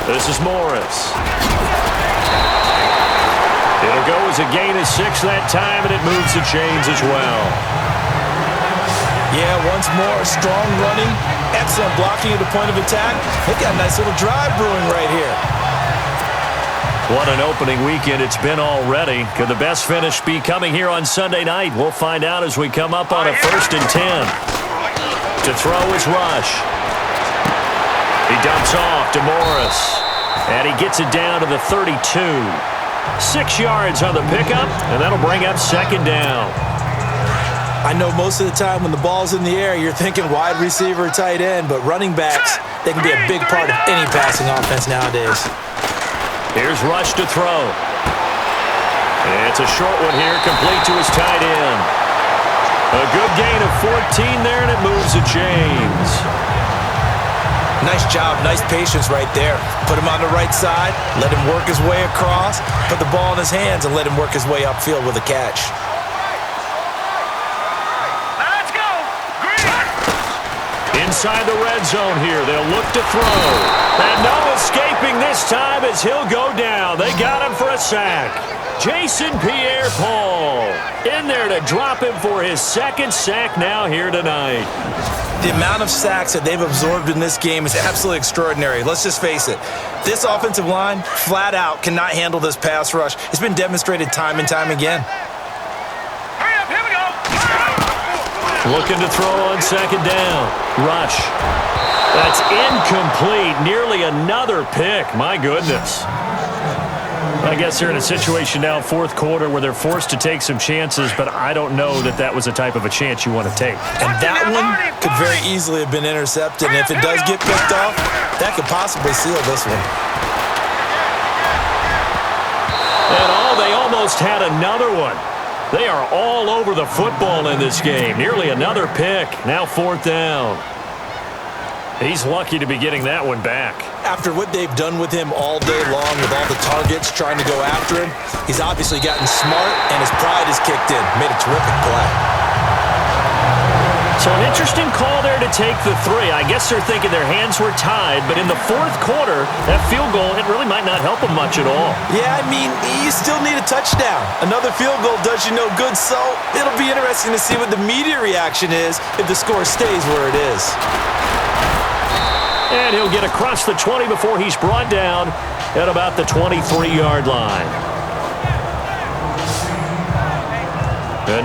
Speaker 2: This is Morris. It'll go as a gain of 6 that time, and it moves the chains as well.
Speaker 3: Yeah, once more, strong running, excellent blocking at the point of attack. They got a nice little drive brewing right here.
Speaker 2: What an opening weekend it's been already. Could the best finish be coming here on Sunday night? We'll find out as we come up on a 1st and 10. To throw is Rush. He dumps off to Morris. And he gets it down to the 32. 6 yards on the pickup, and that'll bring up second down.
Speaker 3: I know most of the time when the ball's in the air, you're thinking wide receiver, tight end, but running backs, they can be a big part of any passing offense nowadays.
Speaker 2: Here's Rush to throw. It's a short one here, complete to his tight end. A good gain of 14 there, and it moves the chains.
Speaker 3: Nice job, nice patience right there. Put him on the right side, let him work his way across, put the ball in his hands, and let him work his way upfield with a catch.
Speaker 4: Let's go! Green!
Speaker 2: Inside the red zone here, they'll look to throw. And no escaping this time as he'll go down. They got him for a sack. Jason Pierre-Paul in there to drop him for his 2nd sack now here tonight.
Speaker 3: The amount of sacks that they've absorbed in this game is absolutely extraordinary. Let's just face it. This offensive line, flat out, cannot handle this pass rush. It's been demonstrated time and time again.
Speaker 4: Hurry up, here we go!
Speaker 2: Looking to throw on second down. Rush. That's incomplete. Nearly another pick. My goodness. I guess they're in a situation now, 4th quarter, where they're forced to take some chances, but I don't know that that was the type of a chance you want to take.
Speaker 3: And that one could very easily have been intercepted, and if it does get picked off, that could possibly seal this one.
Speaker 2: And they almost had another one. They are all over the football in this game. Nearly another pick. Now 4th down. He's lucky to be getting that one back.
Speaker 3: After what they've done with him all day long with all the targets trying to go after him, he's obviously gotten smart, and his pride has kicked in. Made a terrific play.
Speaker 2: So an interesting call there to take the 3. I guess they're thinking their hands were tied, but in the 4th quarter, that field goal, it really might not help them much at all.
Speaker 3: Yeah, I mean, you still need a touchdown. Another field goal does you no good, so it'll be interesting to see what the media reaction is if the score stays where it is.
Speaker 2: And he'll get across the 20 before he's brought down at about the 23-yard line.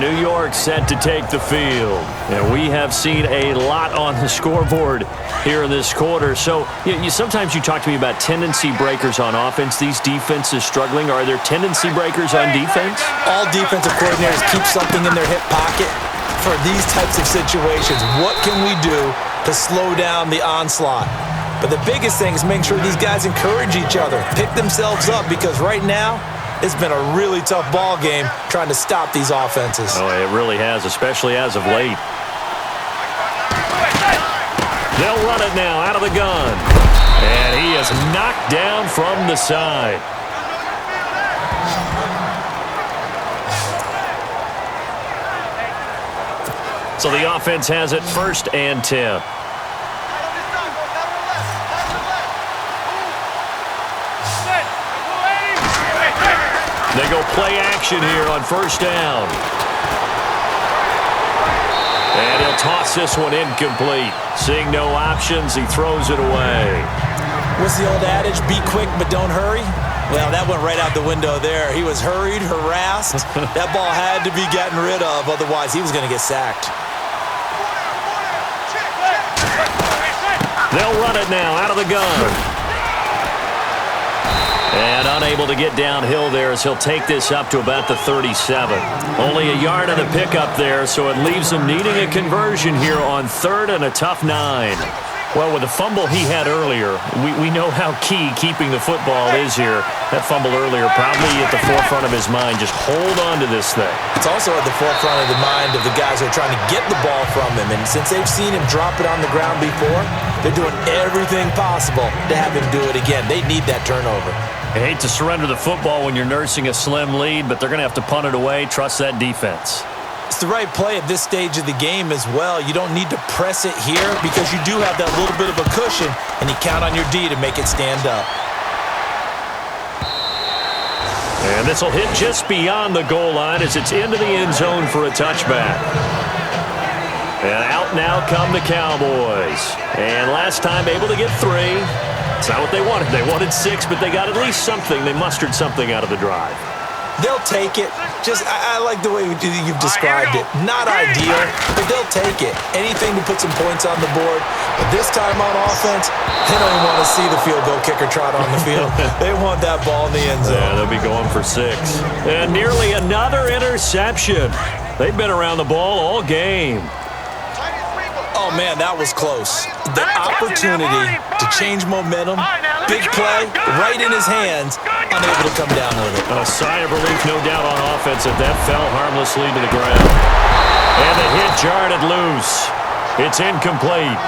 Speaker 2: New York set to take the field. And we have seen a lot on the scoreboard here in this quarter. So sometimes you talk to me about tendency breakers on offense. These defenses struggling. Are there tendency breakers on defense?
Speaker 3: All defensive coordinators keep something in their hip pocket for these types of situations. What can we do to slow down the onslaught? But the biggest thing is make sure these guys encourage each other, pick themselves up, because right now it's been a really tough ball game trying to stop these offenses.
Speaker 2: Oh, it really has, especially as of late. They'll run it now out of the gun. And he is knocked down from the side. So the offense has it 1st and 10. They go play action here on 1st down. And he'll toss this one incomplete. Seeing no options, he throws it away.
Speaker 3: What's the old adage? Be quick, but don't hurry. Well, that went right out the window there. He was hurried, harassed. That ball had to be gotten rid of, otherwise he was going to get sacked.
Speaker 2: They'll run it now out of the gun. And unable to get downhill there as he'll take this up to about the 37. Only a yard on the pickup there, so it leaves him needing a conversion here on 3rd and a tough 9. Well, with the fumble he had earlier, we know how key keeping the football is here. That fumble earlier probably at the forefront of his mind. Just hold on to this thing.
Speaker 3: It's also at the forefront of the mind of the guys who are trying to get the ball from him. And since they've seen him drop it on the ground before, they're doing everything possible to have him do it again. They need that turnover.
Speaker 2: I hate to surrender the football when you're nursing a slim lead, but they're going to have to punt it away. Trust that defense.
Speaker 3: It's the right play at this stage of the game as well. You don't need to press it here because you do have that little bit of a cushion, and you count on your D to make it stand up.
Speaker 2: And this will hit just beyond the goal line as it's into the end zone for a touchback. And out now come the Cowboys. And last time able to get 3. It's not what they wanted. They wanted 6, but they got at least something. They mustered something out of the drive.
Speaker 3: They'll take it. I like the way you've described it. Not ideal, but they'll take it. Anything to put some points on the board. But this time on offense, they don't even want to see the field goal kicker trot on the field. They want that ball in the end zone.
Speaker 2: Yeah, they'll be going for 6. And nearly another interception. They've been around the ball all game.
Speaker 3: Oh, man, that was close. The opportunity to change momentum, big play, right in his hands, unable to come down with it.
Speaker 2: A sigh of relief, no doubt, on offense that fell harmlessly to the ground. And the hit jarred it loose. It's incomplete.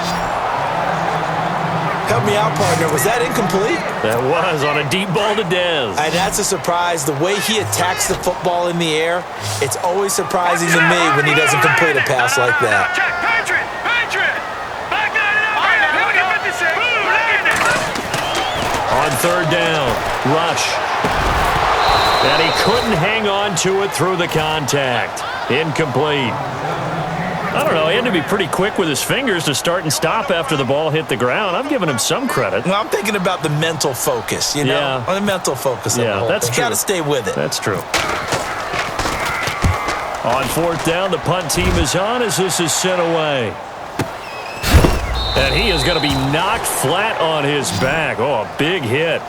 Speaker 3: Help me out, partner. Was that incomplete?
Speaker 2: That was on a deep ball to Dez.
Speaker 3: And that's a surprise. The way he attacks the football in the air, it's always surprising to me when he doesn't complete a pass like that.
Speaker 2: On 3rd down, rush. And he couldn't hang on to it through the contact. Incomplete. I don't know, he had to be pretty quick with his fingers to start and stop after the ball hit the ground. I'm giving him some credit.
Speaker 3: Well, I'm thinking about the mental focus, you know?
Speaker 2: Yeah.
Speaker 3: On the mental focus of the whole
Speaker 2: that's
Speaker 3: thing.
Speaker 2: true.
Speaker 3: Got to stay with it.
Speaker 2: That's true. On 4th down, the punt team is on as this is sent away. And he is going to be knocked flat on his back. Oh, a big hit.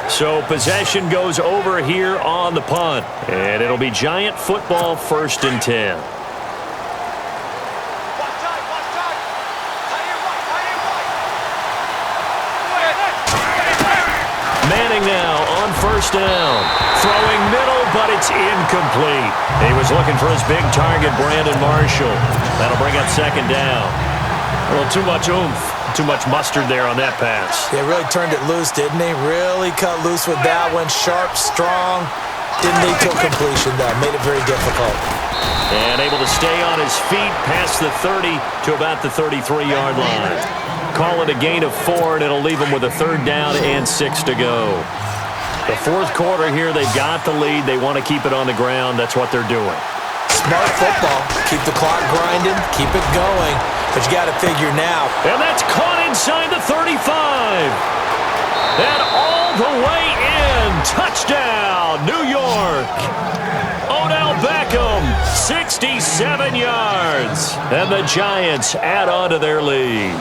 Speaker 2: So possession goes over here on the punt. And it'll be Giant football 1st and 10. Manning now on 1st down. Throwing middle, but it's incomplete. He was looking for his big target, Brandon Marshall. That'll bring up 2nd down. A little too much oomph, too much mustard there on that pass.
Speaker 3: They really turned it loose, didn't they? Really cut loose with that one. Sharp, strong. Didn't lead to a completion, though. Made it very difficult.
Speaker 2: And able to stay on his feet past the 30 to about the 33-yard line. Call it a gain of 4, and it'll leave them with a 3rd down and 6 to go. The 4th quarter here, they've got the lead. They want to keep it on the ground. That's what they're doing.
Speaker 3: Smart football. Keep the clock grinding. Keep it going. But you got to figure now.
Speaker 2: And that's caught inside the 35. And all the way in. Touchdown, New York. Odell Beckham, 67 yards. And the Giants add on to their lead.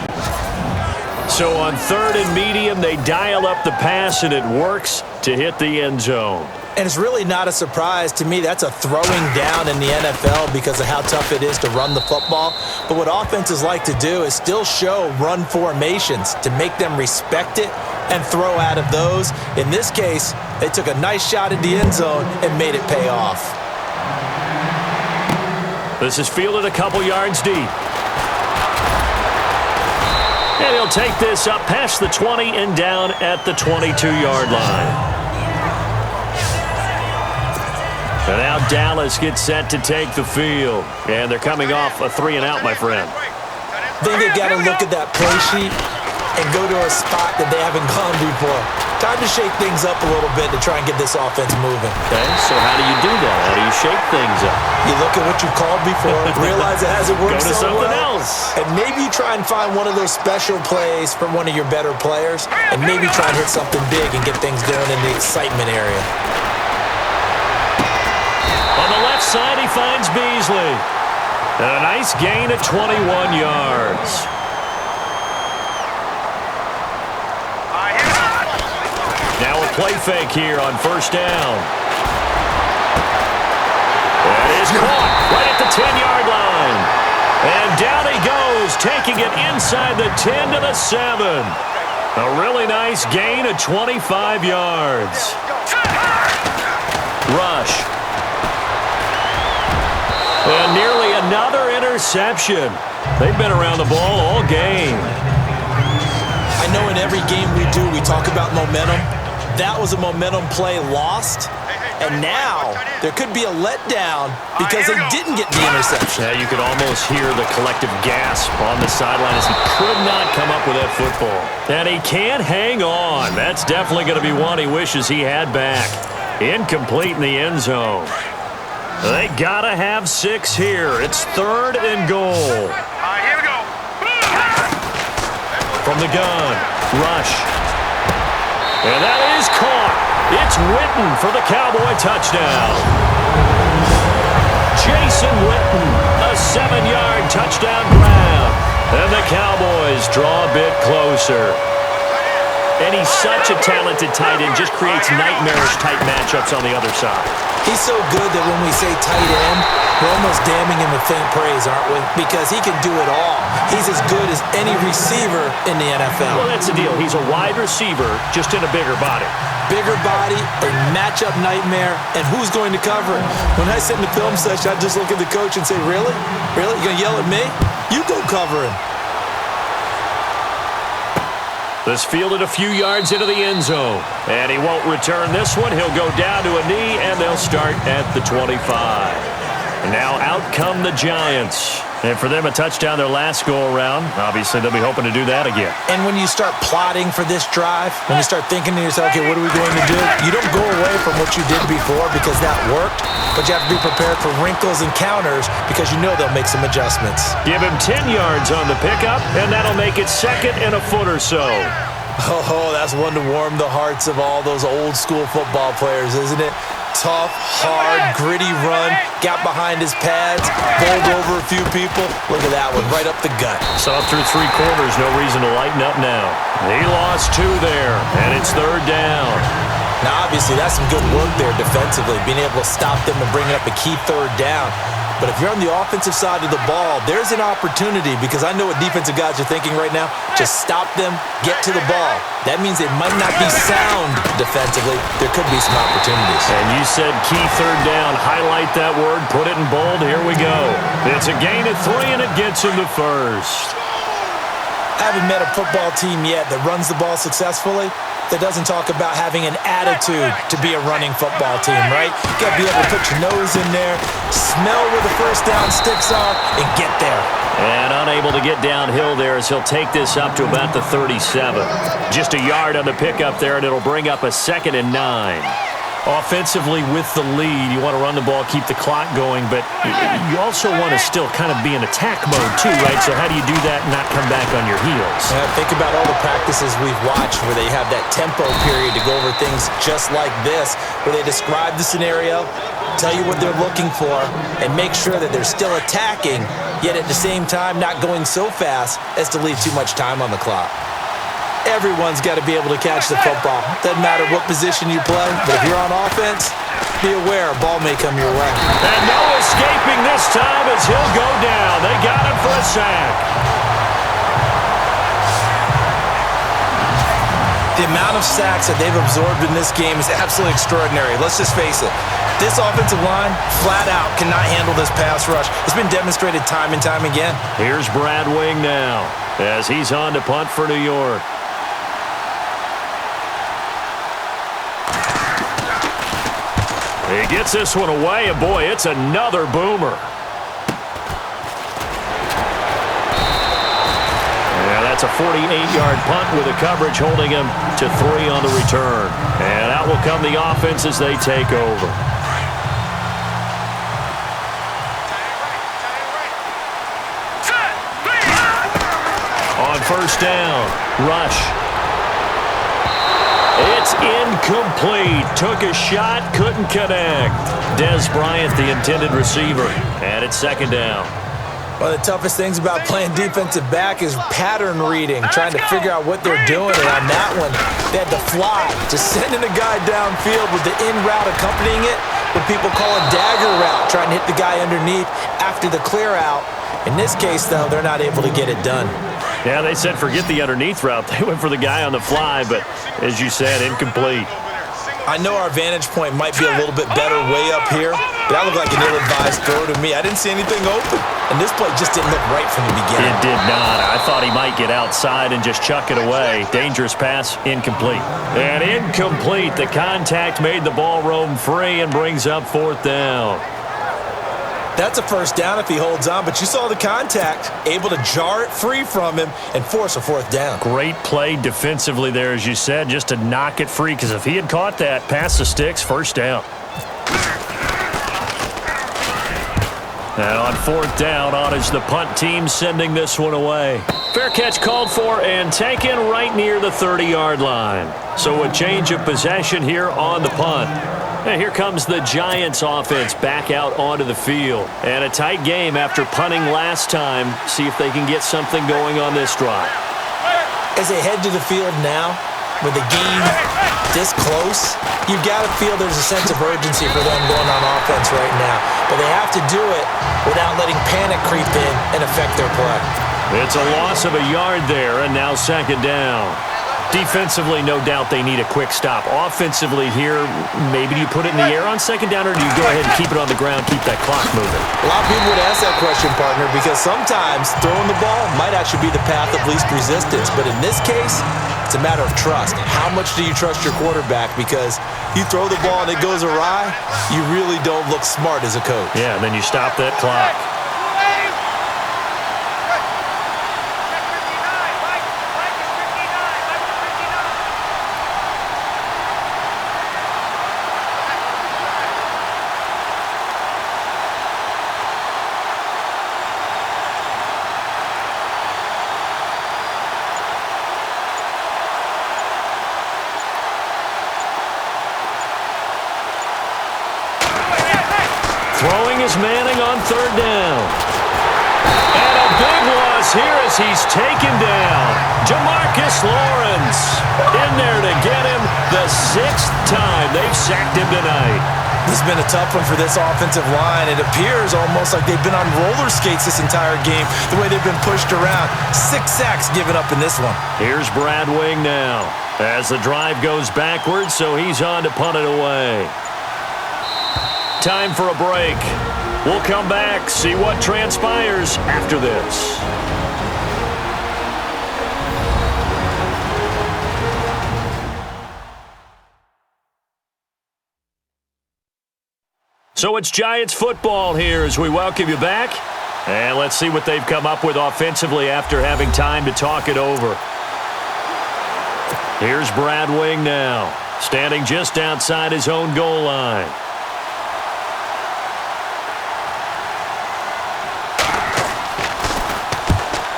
Speaker 2: So on 3rd and medium, they dial up the pass, and it works to hit the end zone.
Speaker 3: And it's really not a surprise to me. That's a throwing down in the NFL because of how tough it is to run the football. But what offenses like to do is still show run formations to make them respect it and throw out of those. In this case, they took a nice shot at the end zone and made it pay off.
Speaker 2: This is fielded a couple yards deep. And he'll take this up past the 20 and down at the 22-yard line. And now Dallas gets set to take the field. And they're coming off a 3-and-out, my friend.
Speaker 3: Then they've got to look at that play sheet and go to a spot that they haven't gone before. Time to shake things up a little bit to try and get this offense moving.
Speaker 2: Okay, so how do you do that? How do you shake things up?
Speaker 3: You look at what you've called before, realize it hasn't worked
Speaker 2: Go to
Speaker 3: so
Speaker 2: something
Speaker 3: well,
Speaker 2: else.
Speaker 3: and maybe you try and find one of those special plays from one of your better players, and maybe try and hit something big and get things going in the excitement area.
Speaker 2: On the left side, he finds Beasley. And a nice gain at 21 yards. Now with play fake here on first down. That is caught right at the 10-yard line. And down he goes, taking it inside the 10 to the 7. A really nice gain of 25 yards. Rush. And nearly another interception. They've been around the ball all game.
Speaker 3: I know in every game we do, we talk about momentum. That was a momentum play lost. And now there could be a letdown because they didn't get the interception.
Speaker 2: Yeah, you could almost hear the collective gasp on the sideline as he could not come up with that football. And he can't hang on. That's definitely going to be one he wishes he had back. Incomplete in the end zone. They got to have 6 here. It's 3rd and goal.
Speaker 4: Here we go.
Speaker 2: From the gun, Rush. And that is caught. It's Witten for the Cowboy touchdown. Jason Witten, a 7-yard touchdown grab. And the Cowboys draw a bit closer. And he's such a talented tight end, just creates nightmarish type matchups on the other side.
Speaker 3: He's so good that when we say tight end, we're almost damning him with faint praise, aren't we? Because he can do it all. He's as good as any receiver in the NFL.
Speaker 2: Well, that's the deal. He's a wide receiver, just in a bigger body.
Speaker 3: Bigger body, a matchup nightmare, and who's going to cover it? When I sit in the film session, I just look at the coach and say, really? Really? You going to yell at me? You go cover him.
Speaker 2: This fielded a few yards into the end zone. And he won't return this one. He'll go down to a knee, and they'll start at the 25. And now out come the Giants. And for them, a touchdown their last go-around. Obviously, they'll be hoping to do that again.
Speaker 3: And when you start plotting for this drive, when you start thinking to yourself, okay, what are we going to do? You don't go away from what you did before because that worked, but you have to be prepared for wrinkles and counters because you know they'll make some adjustments.
Speaker 2: Give him 10 yards on the pickup, and that'll make it 2nd and a foot or so.
Speaker 3: Oh, that's one to warm the hearts of all those old-school football players, isn't it? Tough, hard, gritty run, got behind his pads, bowled over a few people. Look at that one, right up the gut.
Speaker 2: Saw through 3 quarters, no reason to lighten up now. He lost 2 there, and it's 3rd down.
Speaker 3: Now, obviously, that's some good work there defensively, being able to stop them and bring up a key 3rd down. But if you're on the offensive side of the ball, there's an opportunity because I know what defensive guys are thinking right now. Just stop them, get to the ball. That means they might not be sound defensively. There could be some opportunities.
Speaker 2: And you said key 3rd down. Highlight that word. Put it in bold. Here we go. It's a gain of 3, and it gets him to 1st.
Speaker 3: I haven't met a football team yet that runs the ball successfully that doesn't talk about having an attitude to be a running football team, right? You got to be able to put your nose in there, smell where the first down sticks are, and get there.
Speaker 2: And unable to get downhill there as he'll take this up to about the 37. Just a yard on the pickup there, and it'll bring up a 2nd and 9. Offensively with the lead, you want to run the ball, keep the clock going, but you also want to still kind of be in attack mode too, right? So how do you do that and not come back on your heels?
Speaker 3: Yeah, think about all the practices we've watched where they have that tempo period to go over things just like this, where they describe the scenario, tell you what they're looking for, and make sure that they're still attacking, yet at the same time not going so fast as to leave too much time on the clock. Everyone's got to be able to catch the football. Doesn't matter what position you play, but if you're on offense, be aware a ball may come your way.
Speaker 2: And no escaping this time as he'll go down. They got him for a sack.
Speaker 3: The amount of sacks that they've absorbed in this game is absolutely extraordinary. Let's just face it. This offensive line, flat out, cannot handle this pass rush. It's been demonstrated time and time again.
Speaker 2: Here's Brad Wing now as he's on to punt for New York. He gets this one away, and boy, it's another boomer. Yeah, that's a 48-yard punt with the coverage holding him to 3 on the return. And out will come the offense as they take over. On first down, Rush. It's incomplete. Took a shot, couldn't connect. Des Bryant, the intended receiver. And it's 2nd down.
Speaker 3: One of the toughest things about playing defensive back is pattern reading, trying to figure out what they're doing. And on that one, they had to fly, just sending a guy downfield with the in route accompanying it, what people call a dagger route, trying to hit the guy underneath after the clear out. In this case, though, they're not able to get it done.
Speaker 2: Yeah, they said forget the underneath route. They went for the guy on the fly, but as you said, incomplete.
Speaker 3: I know our vantage point might be a little bit better way up here, but that looked like an ill-advised throw to me. I didn't see anything open, and this play just didn't look right from the beginning.
Speaker 2: It did not. I thought he might get outside and just chuck it away. Dangerous pass, incomplete. And incomplete. The contact made the ball roam free and brings up 4th down.
Speaker 3: That's a first down if he holds on, but you saw the contact, able to jar it free from him and force a 4th down.
Speaker 2: Great play defensively there, as you said, just to knock it free, because if he had caught that, past the sticks, 1st down. And on 4th down, on is the punt team sending this one away. Fair catch called for and taken right near the 30-yard line. So a change of possession here on the punt. And here comes the Giants offense back out onto the field. And a tight game after punting last time. See if they can get something going on this drive.
Speaker 3: As they head to the field now, with the game this close, you've got to feel there's a sense of urgency for them going on offense right now. But they have to do it without letting panic creep in and affect their play.
Speaker 2: It's a loss of a yard there, and now 2nd down. Defensively, no doubt they need a quick stop. Offensively here, maybe do you put it in the air on 2nd down, or do you go ahead and keep it on the ground, keep that clock moving?
Speaker 3: A lot of people would ask that question, partner, because sometimes throwing the ball might actually be the path of least resistance. But in this case, it's a matter of trust. How much do you trust your quarterback? Because you throw the ball and it goes awry, you really don't look smart as a coach.
Speaker 2: Yeah, and then you stop that clock. Throwing is Manning on 3rd down. And a big loss here as he's taken down. Jamarcus Lawrence in there to get him the 6th time they've sacked him tonight.
Speaker 3: This has been a tough one for this offensive line. It appears almost like they've been on roller skates this entire game, the way they've been pushed around. 6 sacks given up in this one.
Speaker 2: Here's Brad Wing now as the drive goes backwards, so he's on to punt it away. Time for a break. We'll come back, see what transpires after this. So it's Giants football here as we welcome you back. And let's see what they've come up with offensively after having time to talk it over. Here's Brad Wing now, standing just outside his own goal line.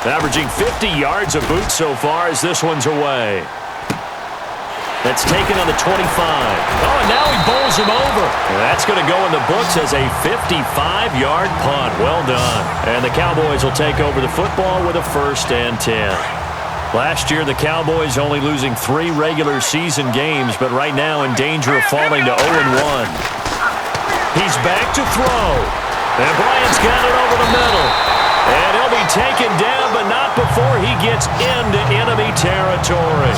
Speaker 2: Averaging 50 yards a boot so far as this one's away. That's taken on the 25. Oh, and now he bowls him over. And that's going to go in the books as a 55-yard punt. Well done. And the CowBoyz will take over the football with a 1st and 10. Last year, the CowBoyz only losing 3 regular season games, but right now in danger of falling to 0-1. He's back to throw. And Bryant's got it over the middle. And he'll be taken down, but not before he gets into enemy territory.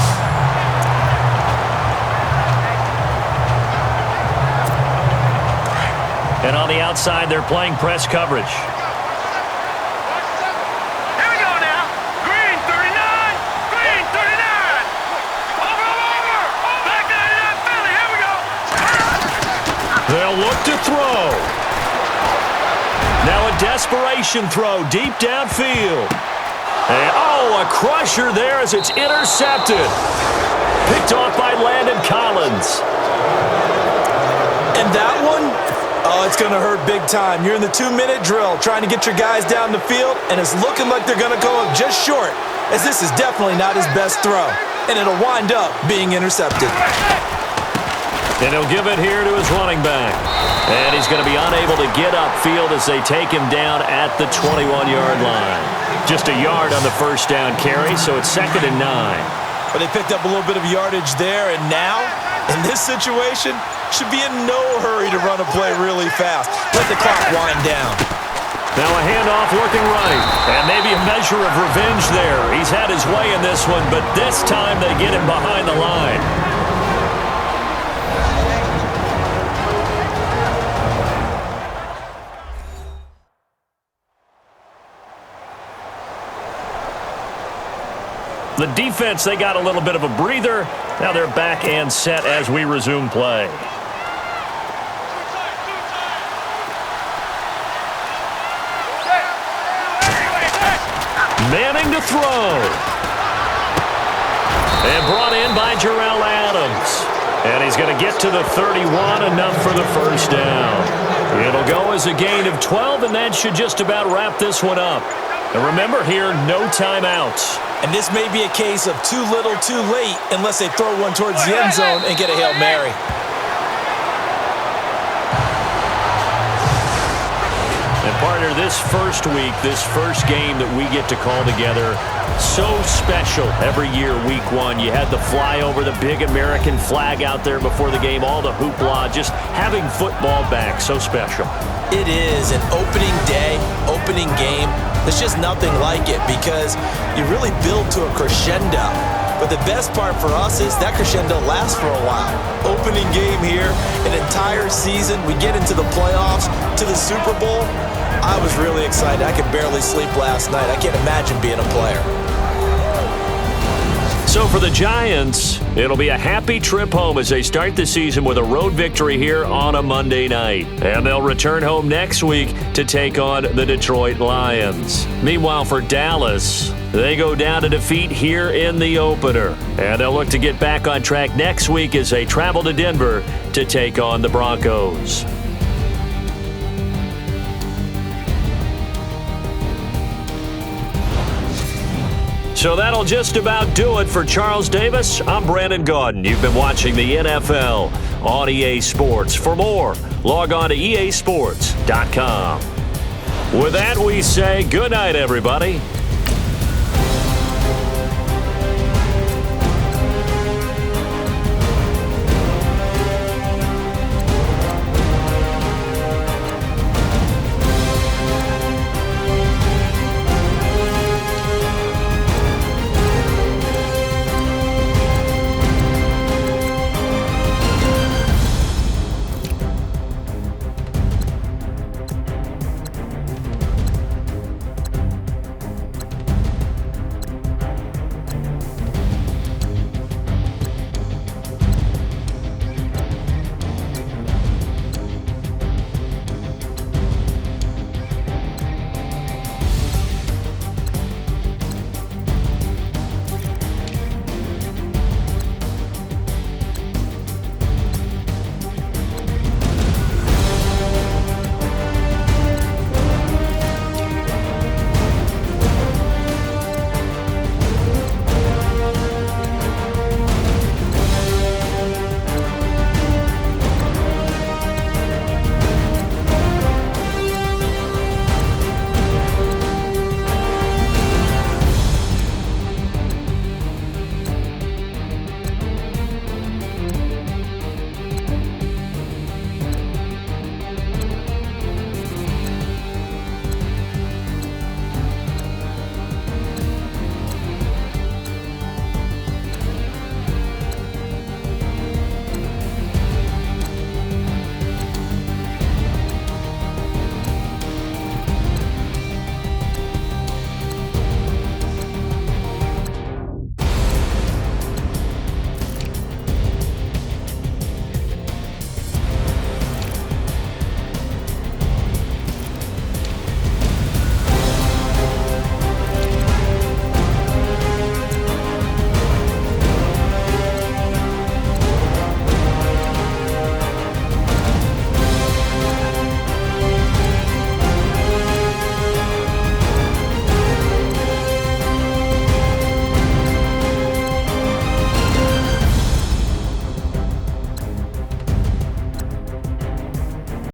Speaker 2: And on the outside, they're playing press coverage.
Speaker 4: Here we go now. Green 39. Green 39. Over. Back 99 Philly. Here we go.
Speaker 2: They'll look to throw. Now a desperation throw deep downfield. And, a crusher there as it's intercepted. Picked off by Landon Collins.
Speaker 3: And that one, it's going to hurt big time. You're in the 2-minute drill trying to get your guys down the field, and it's looking like they're going to go up just short, as this is definitely not his best throw, and it'll wind up being intercepted.
Speaker 2: And he'll give it here to his running back. And he's going to be unable to get upfield as they take him down at the 21-yard line. Just a yard on the first down carry, so it's 2nd and 9.
Speaker 3: But they picked up a little bit of yardage there, and now, in this situation, should be in no hurry to run a play really fast. Let the clock wind down.
Speaker 2: Now a handoff looking right, and maybe a measure of revenge there. He's had his way in this one, but this time they get him behind the line. The defense, they got a little bit of a breather. Now they're back and set as we resume play. Manning to throw. And brought in by Jarrell Adams. And he's going to get to the 31, enough for the first down. It'll go as a gain of 12, and that should just about wrap this one up. And remember here, no timeouts.
Speaker 3: And this may be a case of too little, too late, unless they throw one towards the end zone and get a Hail Mary.
Speaker 2: And partner, this first week, this first game that we get to call together, so special every year, week 1. You had the flyover, the big American flag out there before the game, all the hoopla, just having football back, so special.
Speaker 3: It is an opening day, opening game. There's just nothing like it because you really build to a crescendo. But the best part for us is that crescendo lasts for a while. Opening game here, an entire season. We get into the playoffs, to the Super Bowl. I was really excited. I could barely sleep last night. I can't imagine being a player.
Speaker 2: So for the Giants, it'll be a happy trip home as they start the season with a road victory here on a Monday night. And they'll return home next week to take on the Detroit Lions. Meanwhile, for Dallas, they go down to defeat here in the opener. And they'll look to get back on track next week as they travel to Denver to take on the Broncos. So that'll just about do it for Charles Davis. I'm Brandon Gaudin. You've been watching the NFL on EA Sports. For more, log on to easports.com. With that, we say good night, everybody.